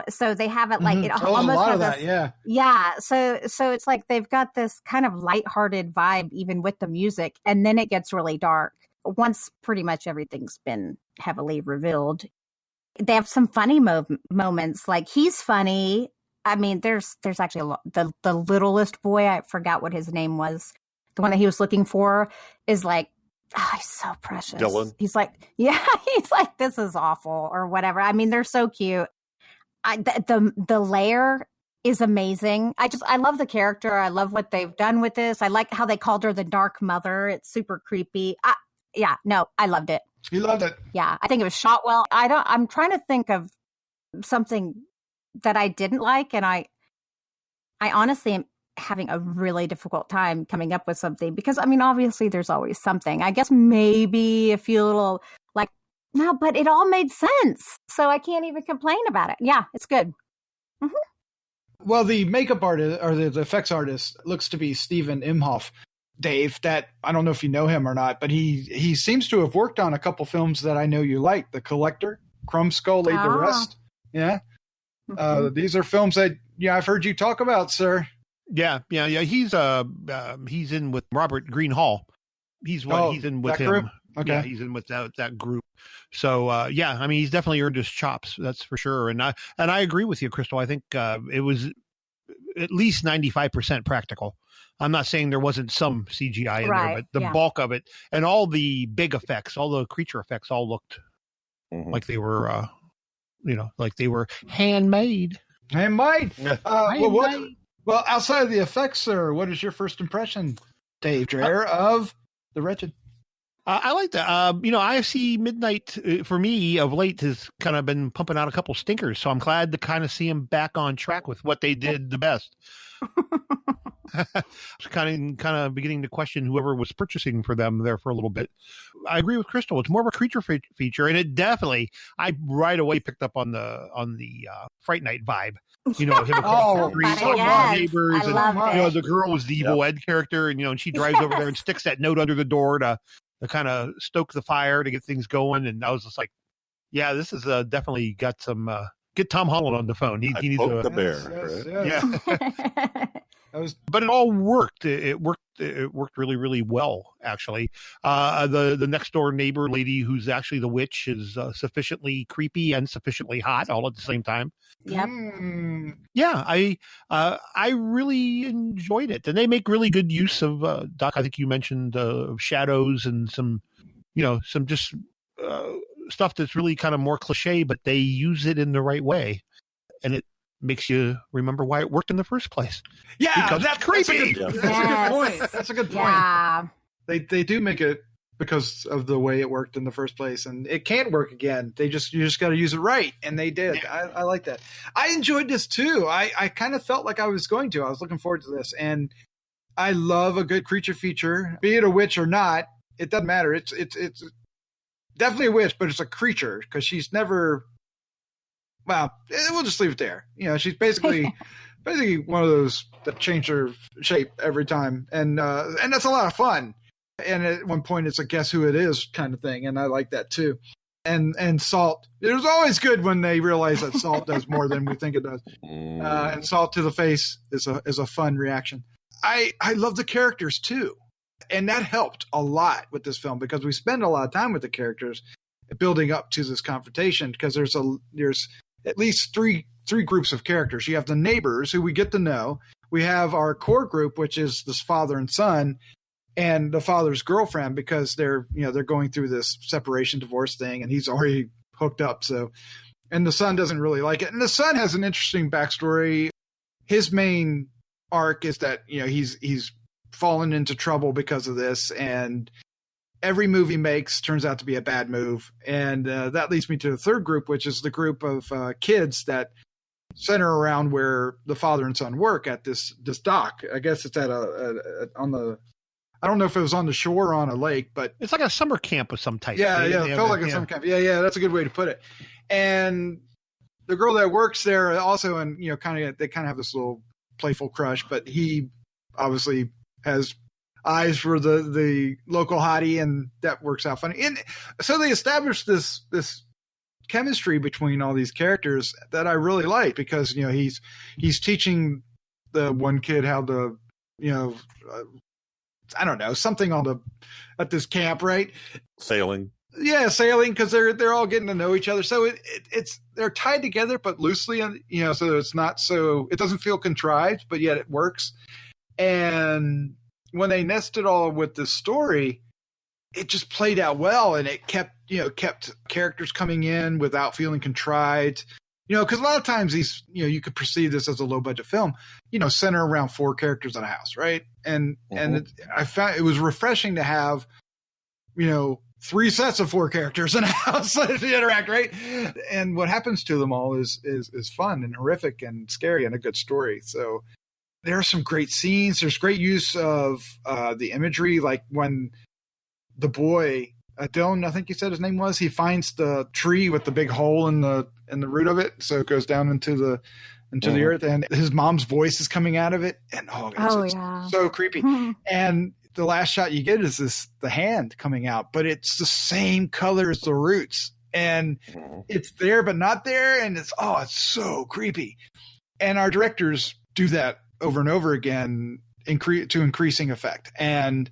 So they have it like it almost a lot has of that, yeah. So it's like they've got this kind of lighthearted vibe, even with the music, and then it gets really dark once pretty much everything's been heavily revealed. They have some funny moments. Like, he's funny. I mean, there's actually a lot. The littlest boy, I forgot what his name was. The one that he was looking for is like, oh, he's so precious. Dylan. He's like, this is awful or whatever. I mean, they're so cute. The lair is amazing. I love the character. I love what they've done with this. I like how they called her the Dark Mother. It's super creepy. I loved it. You loved it. Yeah, I think it was shot well. I'm trying to think of something that I didn't like, and I honestly am having a really difficult time coming up with something, because I mean, obviously there's always something. I guess maybe a few little like, no, but it all made sense, so I can't even complain about it. Yeah, it's good. Mm-hmm. Well, the makeup artist or the effects artist looks to be Steven Imhoff. Dave, that I don't know if you know him or not, but he seems to have worked on a couple films that I know you like. The Collector, Crumb Skull Laid to Rest. Yeah. These are films that I've heard you talk about, sir. Yeah. He's in with Robert Greenhall. He's in with him. Group? Okay. Yeah, he's in with that group. So I mean, he's definitely earned his chops. That's for sure. And I agree with you, Crystal. I think it was at least 95% practical. I'm not saying there wasn't some CGI in there, but the bulk of it and all the big effects, all the creature effects, all looked like they were, like they were handmade. Handmade. Well, outside of the effects, sir, what is your first impression, Dave Dreher, of The Wretched? I like that. IFC Midnight for me of late has kind of been pumping out a couple stinkers, so I'm glad to kind of see them back on track with what they did the best. I was kind of beginning to question whoever was purchasing for them there for a little bit. I agree with Crystal. It's more of a creature feature, and it definitely I right away picked up on the Fright Night vibe. Him across the street, neighbors, and the girl was the evil Ed character, and she drives over there and sticks that note under the door to kind of stoke the fire to get things going. And I was just like, yeah, this is definitely got some. Get Tom Holland on the phone. He needs the bear. Yes. But it all worked. It worked really, really well, actually. The next door neighbor lady, who's actually the witch, is sufficiently creepy and sufficiently hot all at the same time. Yep. Yeah, I really enjoyed it, and they make really good use of Doc. I think you mentioned shadows and some just stuff that's really kind of more cliche, but they use it in the right way, and it makes you remember why it worked in the first place. Yeah, because that's creepy. That's a good point. That's a good point. Yeah. They do make it because of the way it worked in the first place, and it can't work again. You just got to use it right, and they did. Yeah. I like that. I enjoyed this too. I kind of felt like I was going to. I was looking forward to this, and I love a good creature feature, be it a witch or not. It doesn't matter. It's definitely a witch, but it's a creature because she's never. Well, we'll just leave it there. She's basically one of those that change her shape every time, and that's a lot of fun. And at one point, it's a guess who it is kind of thing, and I like that too. And Salt, it was always good when they realize that Salt does more than we think it does. And Salt to the face is a fun reaction. I love the characters too, and that helped a lot with this film because we spend a lot of time with the characters building up to this confrontation because there's at least three groups of characters. You have the neighbors who we get to know. We have our core group, which is this father and son, and the father's girlfriend because they're going through this separation divorce thing, and he's already hooked up. So, and the son doesn't really like it. And the son has an interesting backstory. His main arc is that he's fallen into trouble because of this, and every move he makes turns out to be a bad move. And that leads me to the third group, which is the group of kids that center around where the father and son work at this dock. I guess it's on the, I don't know if it was on the shore or on a lake, but it's like a summer camp of some type. Yeah, it felt like a summer camp. Yeah, that's a good way to put it. And the girl that works there also, and they kind of have this little playful crush, but he obviously has eyes for the local hottie, and that works out funny. And so they established this chemistry between all these characters that I really like because he's teaching the one kid how to I don't know, something at this camp, right? Sailing. Yeah, sailing, because they're all getting to know each other. So they're tied together, but loosely, so it's not so, it doesn't feel contrived, but yet it works. And when they nested all with this story, it just played out well, and it kept characters coming in without feeling contrived. Because a lot of times these, you could perceive this as a low budget film, center around 4 characters in a house, right? And I found it was refreshing to have, 3 sets of 4 characters in a house to interact, right? And what happens to them all is fun and horrific and scary and a good story. So there are some great scenes. There's great use of the imagery, like when the boy, Dylan, I think you said his name was, he finds the tree with the big hole in the root of it, so it goes down into the earth, and his mom's voice is coming out of it, and it's so creepy. And the last shot you get is the hand coming out, but it's the same color as the roots, and it's there but not there, and it's so creepy. And our directors do that over and over again to increasing effect, and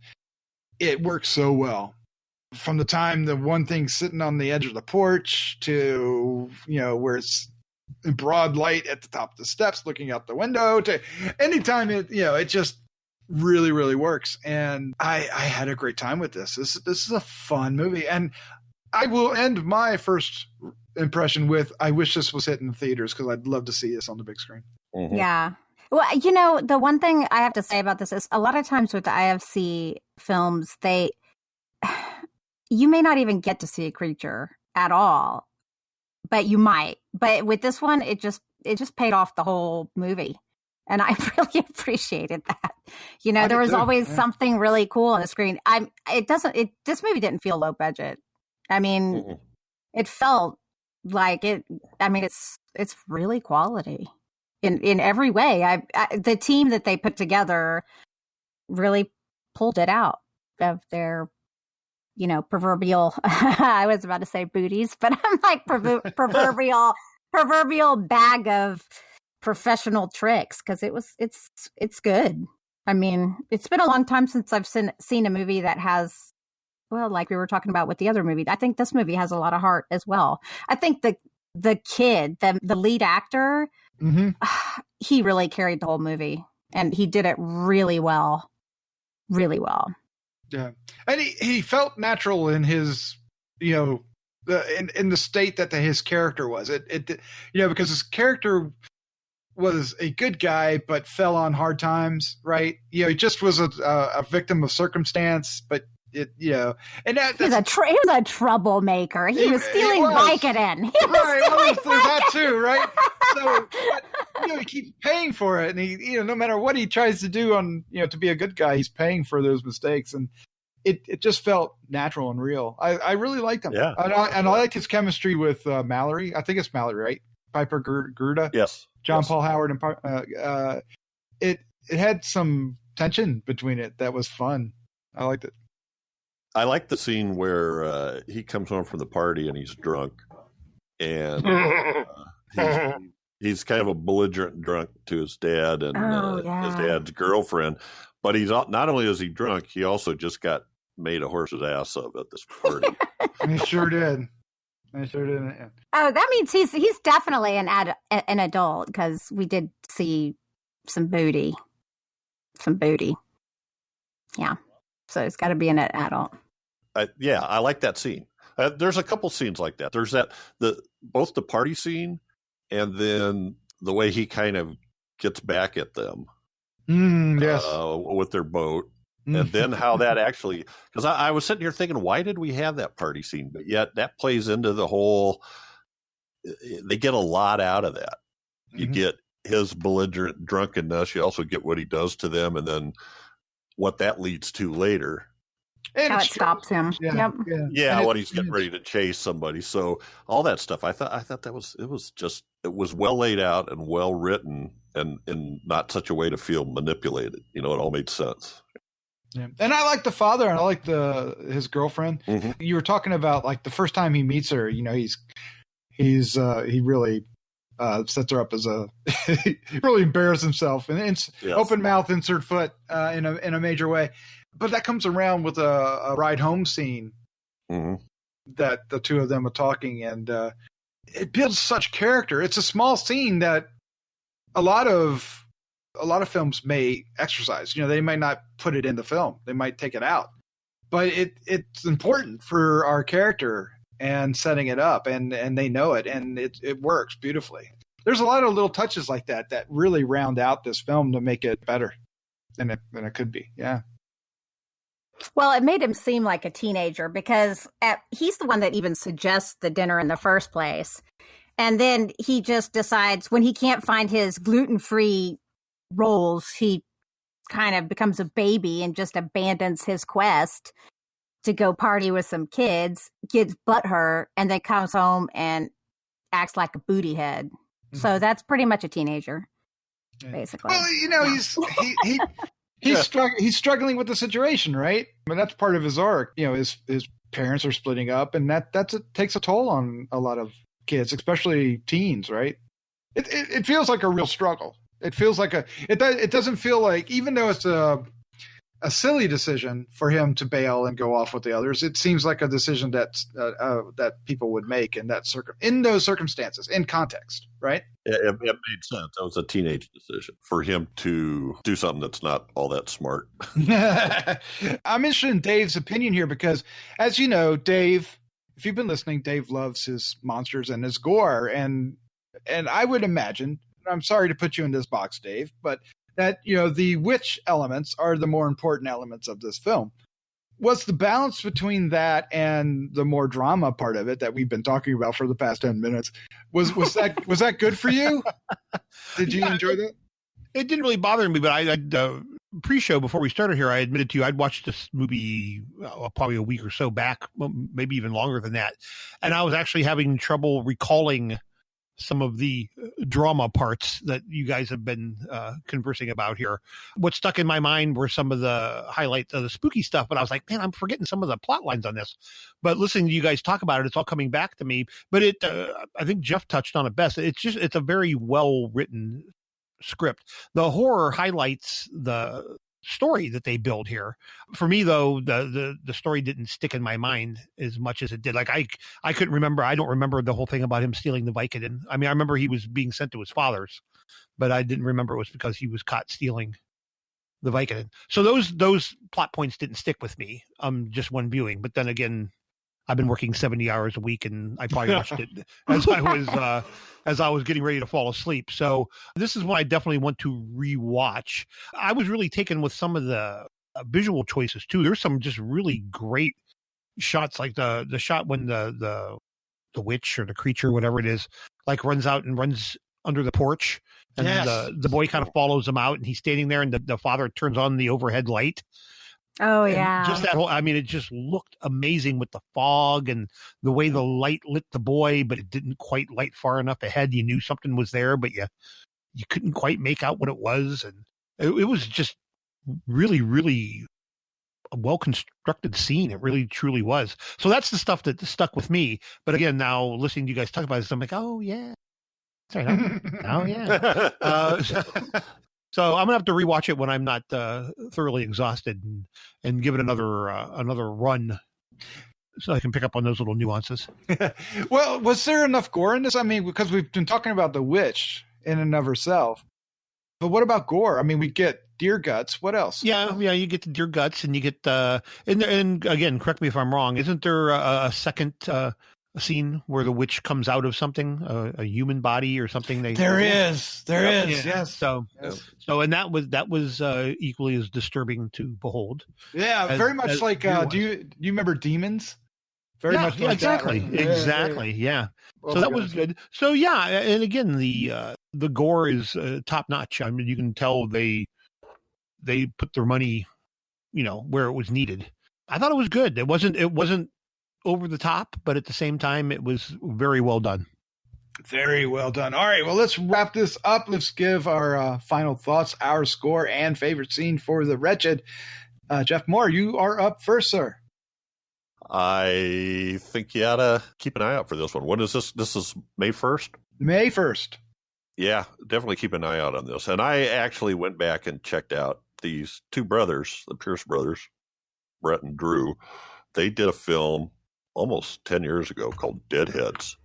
it works so well. From the time the one thing sitting on the edge of the porch to, where it's in broad light at the top of the steps looking out the window, to anytime it just really, really works. And I had a great time with this. This is a fun movie. And I will end my first impression with, I wish this was hitting the theaters, because I'd love to see this on the big screen. Mm-hmm. Yeah. Well, the one thing I have to say about this is a lot of times with the IFC films, you may not even get to see a creature at all, but you might. But with this one, it just paid off the whole movie. And I really appreciated that. There was always something really cool on the screen. This movie didn't feel low budget. I mean, it felt like it. I mean, it's really quality in every way. The team that they put together really pulled it out of their, proverbial. I was about to say booties, but I'm like proverbial bag of professional tricks, because it's good. I mean, it's been a long time since I've seen a movie that has, well, like we were talking about with the other movie. I think this movie has a lot of heart as well. I think the kid, the lead actor, he really carried the whole movie, and he did it really well. Really well. Yeah. And he felt natural in his, in the state that his character was. Because his character was a good guy, but fell on hard times, right? He just was a victim of circumstance, but and he was a troublemaker. He was stealing Vicodin. That too, right? So, he keeps paying for it, and he, no matter what he tries to do to be a good guy, he's paying for those mistakes, and it just felt natural and real. I really liked him. Yeah, and I liked his chemistry with Mallory. I think it's Mallory, right? Piper Gerda. Yes. John Paul Howard and it had some tension between it that was fun. I liked it. I like the scene where he comes home from the party and he's drunk, and he's kind of a belligerent drunk to his dad and his dad's girlfriend. But he's not only is he drunk, he also just got made a horse's ass of at this party. He sure did. Yeah. Oh, that means he's definitely an adult, because we did see some booty. Yeah. So it's got to be an adult. I like that scene. There's a couple scenes like that. There's both the party scene, and then the way he kind of gets back at them with their boat. And then how that actually, because I was sitting here thinking, why did we have that party scene? But yet that plays into the whole, they get a lot out of that. You get his belligerent drunkenness. You also get what he does to them, and then what that leads to later. And how it stops him. Yeah, yep. Yeah, when he's getting ready to chase somebody. So all that stuff, I thought it was well laid out and well written, and in not such a way to feel manipulated. It all made sense. Yeah. And I like the father, and I like his girlfriend. You were talking about like the first time he meets her, he really sets her up as he really embarrassed himself, and open mouth, insert foot in a major way. But that comes around with a ride home scene that the two of them are talking, and it builds such character. It's a small scene that a lot of films may exercise. They might not put it in the film. They might take it out. But it's important for our character and setting it up, and they know it, and it works beautifully. There's a lot of little touches like that really round out this film to make it better than it could be. Yeah. Well, it made him seem like a teenager, because he's the one that even suggests the dinner in the first place. And then he just decides, when he can't find his gluten-free rolls, he kind of becomes a baby and just abandons his quest to go party with some kids, gets butthurt, and then comes home and acts like a booty head. So that's pretty much a teenager, basically. Well, he's struggling with the situation, right? I mean, that's part of his arc. You know, his parents are splitting up, and that takes a toll on a lot of kids, especially teens, right? It feels like a real struggle. It feels like it doesn't feel like, even though it's a silly decision for him to bail and go off with the others, it seems like a decision that people would make in those circumstances, in context, right? It made sense. That was a teenage decision for him to do something that's not all that smart. I'm interested in Dave's opinion here because, as you know, Dave, if you've been listening, Dave loves his monsters and his gore, and I would imagine, I'm sorry to put you in this box, Dave, but that, you know, the witch elements are the more important elements of this film. Was the balance between that and the more drama part of it that we've been talking about for the past 10 minutes, was that good for you? Did you enjoy that? It didn't really bother me, but I pre-show before we started here, I admitted to you I'd watched this movie probably a week or so back, maybe even longer than that, and I was actually having trouble recalling some of the drama parts that you guys have been conversing about here. What stuck in my mind were some of the highlights of the spooky stuff, but I was like, man, I'm forgetting some of the plot lines on this. But listening to you guys talk about it, it's all coming back to me. But I think Jeff touched on it best. It's a very well-written script. The horror highlights the story that they build here. For me, though, the story didn't stick in my mind as much as it did. Like I couldn't remember. I don't remember the whole thing about him stealing the Vicodin. I mean, I remember he was being sent to his father's, but I didn't remember it was because he was caught stealing the Vicodin. So those plot points didn't stick with me. Just one viewing. But then again, I've been working 70 hours a week, and I probably watched it as I was getting ready to fall asleep. So this is one I definitely want to rewatch. I was really taken with some of the visual choices too. There's some just really great shots, like the shot when the witch or the creature, whatever it is, like runs out and runs under the porch, and yes, the boy kind of follows him out, and he's standing there, and the father turns on the overhead light. Oh, and yeah. just that whole, I mean, it just looked amazing with the fog and the way the light lit the boy, but it didn't quite light far enough ahead. You knew something was there, but you couldn't quite make out what it was. And it was just really, really a well-constructed scene. It really, truly was. So that's the stuff that stuck with me. But again, now listening to you guys talk about this, I'm like, oh, yeah. Sorry, oh, yeah. So I'm gonna have to rewatch it when I'm not thoroughly exhausted and give it another run, so I can pick up on those little nuances. Well, was there enough gore in this? I mean, because we've been talking about the witch in and of herself, but what about gore? I mean, we get deer guts. What else? Yeah, you get the deer guts, and you get and again, correct me if I'm wrong. Isn't there a second scene where the witch comes out of something, a human body or something? There is, yes. So and that was equally as disturbing to behold. Yeah, very much like. Do you remember Demons? Very much like exactly, that, right? Exactly. Yeah. Oh, so that was good. So yeah, and again, the gore is top notch. I mean, you can tell they put their money, where it was needed. I thought it was good. It wasn't over the top, but at the same time, it was very well done. Very well done. All right, well, let's wrap this up. Let's give our final thoughts, our score, and favorite scene for The Wretched. Jeff Mohr, you are up first, sir. I think you ought to keep an eye out for this one. When is this? This is May 1st? May 1st. Yeah, definitely keep an eye out on this. And I actually went back and checked out these two brothers, the Pierce brothers, Brett and Drew. They did a film almost 10 years ago called Deadheads,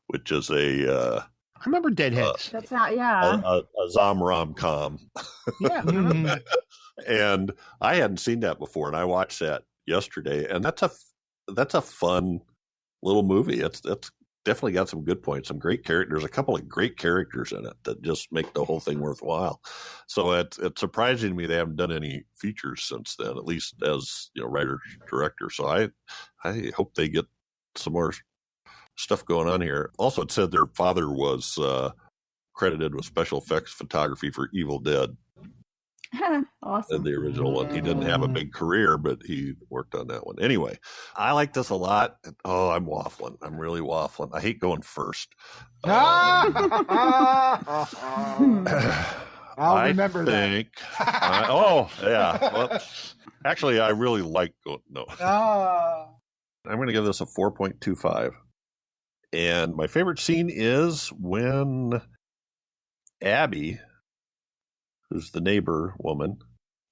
which is I remember Deadheads. That's not, yeah. a Zom rom-com. Yeah. And I hadn't seen that before, and I watched that yesterday, and that's a fun little movie. It's definitely got some good points, some great characters. There's a couple of great characters in it that just make the whole thing worthwhile. So it's surprising to me they haven't done any features since then, at least as writer director. So I hope they get some more stuff going on here. Also, it said their father was credited with special effects photography for Evil Dead. Awesome. The original one. He didn't have a big career, but he worked on that one. Anyway, I like this a lot. Oh, I'm waffling. I'm really waffling. I hate going first. I I'll remember that. Oh, yeah. Well, actually, I really like. No. I'm going to give this a 4.25. And my favorite scene is when Abby, who's the neighbor woman,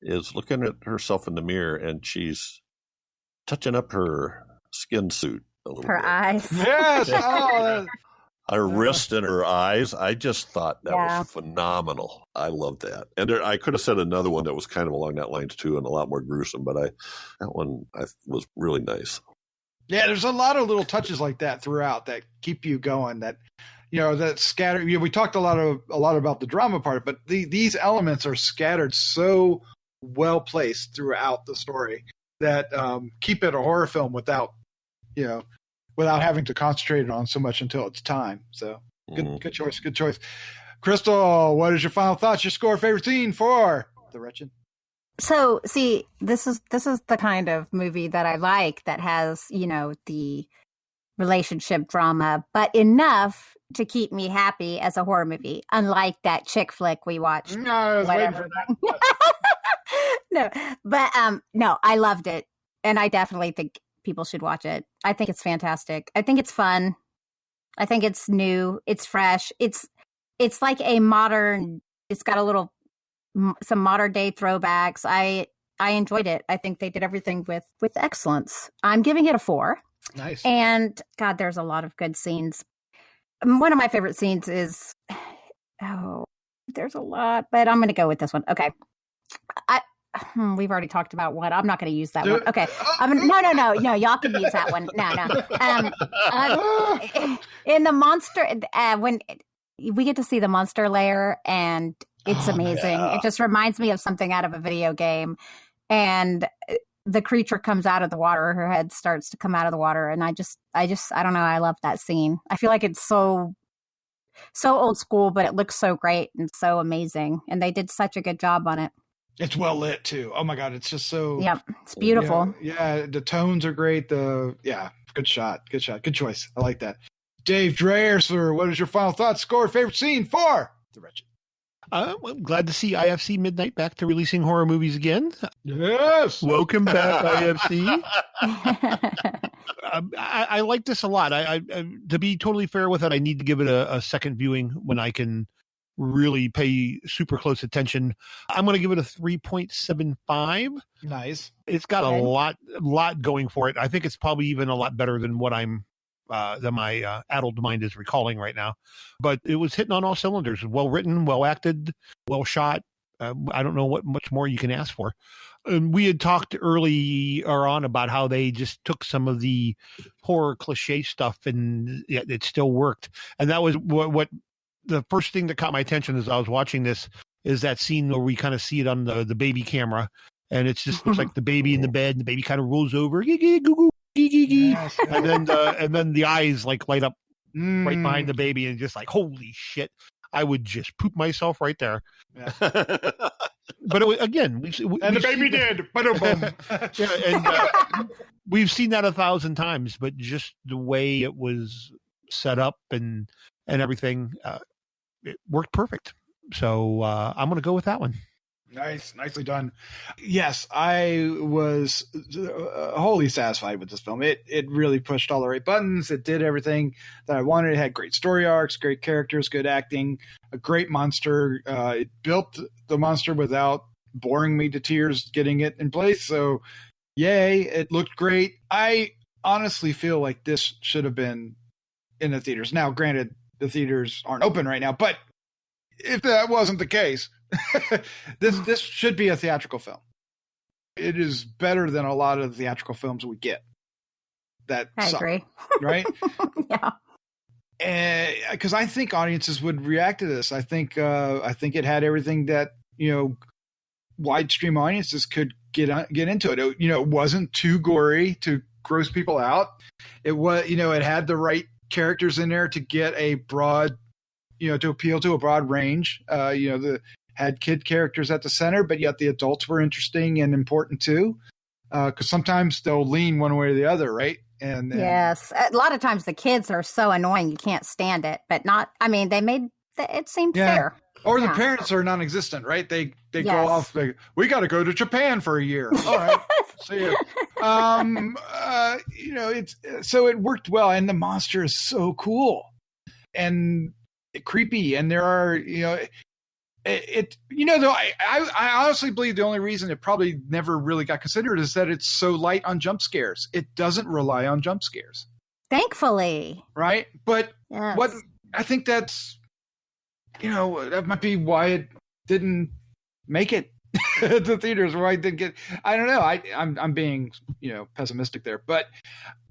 is looking at herself in the mirror and she's touching up her skin suit a little bit. Her eyes. Yes. Her wrist and her eyes. I just thought that was phenomenal. I love that. And I could have said another one that was kind of along that lines too and a lot more gruesome, but that one was really nice. Yeah, there's a lot of little touches like that throughout that keep you going. That that scatter. We talked a lot about the drama part, but these elements are scattered so well placed throughout the story that keep it a horror film without having to concentrate on so much until it's time. So good choice. Good choice. Crystal, what is your final thoughts? Your score, favorite scene for The Wretched? So, see, this is the kind of movie that I like that has, the relationship drama, but enough to keep me happy as a horror movie, unlike that chick flick we watched. No, whatever. No, but no, I loved it. And I definitely think people should watch it. I think it's fantastic. I think it's fun. I think it's new. It's fresh. It's like a modern, it's got some modern day throwbacks. I enjoyed it. I think they did everything with excellence. I'm giving it a 4. Nice. And God, there's a lot of good scenes. One of my favorite scenes is, there's a lot, but I'm going to go with this one. Okay. We've already talked about one. I'm not going to use that one. Okay. No. Y'all can use that one. No. In the monster, when we get to see the monster lair, and it's amazing. Yeah. It just reminds me of something out of a video game. And the creature comes out of the water. Her head starts to come out of the water. And I don't know. I love that scene. I feel like it's so old school, but it looks so great and so amazing. And they did such a good job on it. It's well lit too. Oh my God. It's just so. Yep. It's beautiful. Yeah. The tones are great. Good shot. Good choice. I like that. Dave Dreher, sir, what is your final thoughts? Score, favorite scene for The Wretched? I'm glad to see IFC Midnight back to releasing horror movies again. Yes. Welcome back, IFC. I like this a lot. I to be totally fair with it, I need to give it a second viewing when I can really pay super close attention. I'm going to give it a 3.75. Nice. It's got a lot going for it. I think it's probably even a lot better than what than my addled mind is recalling right now. But it was hitting on all cylinders. Well written, well acted, well shot. I don't know what much more you can ask for. And we had talked earlier on about how they just took some of the horror cliche stuff and it still worked. And that was what the first thing that caught my attention as I was watching this is that scene where we kind of see it on the baby camera. And it's just looks like the baby in the bed and the baby kind of rolls over. Yes. And then the eyes like light up right behind the baby and just like, holy shit, I would just poop myself right there. Yeah. But again, the baby did. And we've seen that 1,000 times, but just the way it was set up and everything, it worked perfect. So I'm going to go with that one. Nice. Nicely done. Yes, I was wholly satisfied with this film. It really pushed all the right buttons. It did everything that I wanted. It had great story arcs, great characters, good acting, a great monster. It built the monster without boring me to tears getting it in place. So, yay, it looked great. I honestly feel like this should have been in the theaters. Now, granted, the theaters aren't open right now, but if that wasn't the case, this should be a theatrical film. It is better than a lot of the theatrical films we get. I agree. Right? Yeah. And because I think audiences would react to this. I think it had everything that wide stream audiences could get into it. It wasn't too gory to gross people out. It was it had the right characters in there to get a broad to appeal to a broad range. Had kid characters at the center, but yet the adults were interesting and important too. Because sometimes they'll lean one way or the other, right? And yes, a lot of times the kids are so annoying you can't stand it. But not. I mean, they made it seemed Yeah. fair. Or the Yeah. parents are non-existent, right? They go Yes. off. We got to go to Japan for a year. All right, see you. It's so it worked well, and the monster is so cool and creepy, and there are though I honestly believe the only reason it probably never really got considered is that it's so light on jump scares. It doesn't rely on jump scares, Thankfully. right? But Yes. what I think that's that might be why it didn't make it to the theaters. Why it didn't get. I don't know. I'm being pessimistic there, but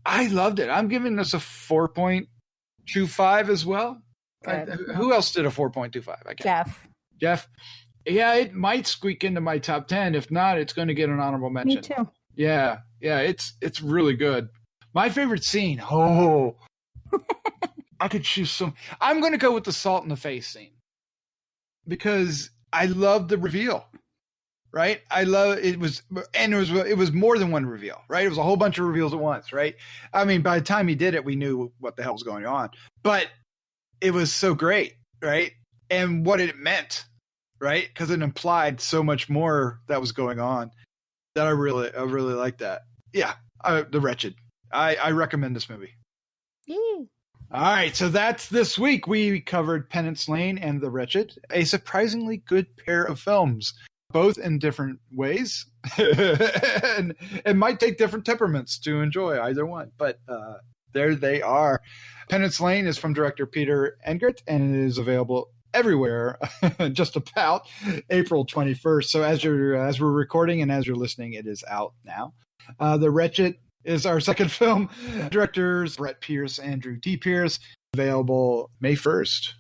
I loved it. I'm giving this a 4.25 as well. Who else did a 4.25? I can't. Jeff. Yeah, it might squeak into my top 10. If not, it's going to get an honorable mention. Me too. Yeah, it's really good. My favorite scene. Oh, I could choose some. I'm going to go with the salt in the face scene because I love the reveal. Right? I love it was more than one reveal. Right? It was a whole bunch of reveals at once. Right? I mean, by the time he did it, we knew what the hell was going on. But it was so great. Right? And what it meant. Right? Because it implied so much more that was going on. That I really like that. Yeah, The Wretched. I recommend this movie. Yee. All right, so that's this week. We covered Penance Lane and The Wretched, a surprisingly good pair of films, both in different ways. And it might take different temperaments to enjoy either one, but there they are. Penance Lane is from director Peter Engert, and it is available everywhere just about April 21st. So as we're recording and as you're listening, it is out now. The Wretched is our second film. Directors Brett Pierce, Andrew D. Pierce, available May 1st.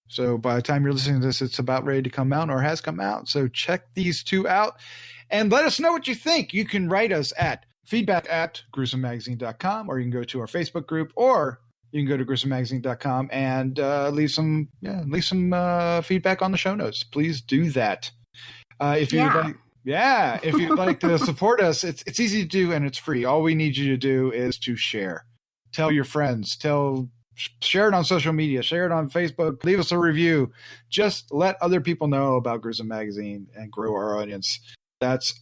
So by the time you're listening to this, it's about ready to come out or has come out. So check these two out and let us know what you think. You can write us at feedback@gruesomemagazine.com, or you can go to our Facebook group, or you can go to gruesomemagazine.com and leave some feedback on the show notes. Please do that. If you'd like to support us, it's easy to do and it's free. All we need you to do is to share. Tell your friends. Share it on social media. Share it on Facebook. Leave us a review. Just let other people know about Gruesome Magazine and grow our audience. It's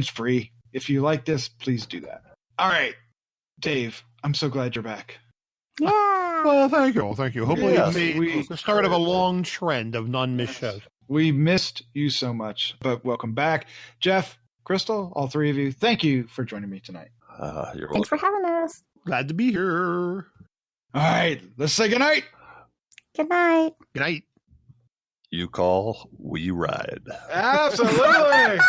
free. If you like this, please do that. All right, Dave, I'm so glad you're back. Yeah. Well, thank you. Hopefully Yes, it's the start of a long trend of non-missed shows. We missed you so much, but welcome back. Jeff, Crystal, all three of you, thank you for joining me tonight. You're Thanks for having us. Glad to be here. All right, let's say goodnight. Good night. Good night. You call, we ride. Absolutely.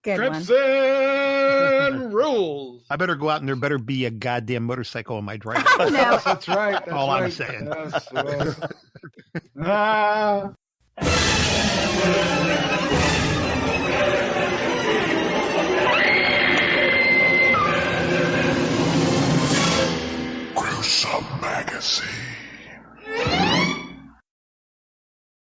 Good one. Trips and rules. I better go out and there better be a goddamn motorcycle in my driveway. No. That's right. That's All right. I'm saying. Yes, Gruesome Magazine.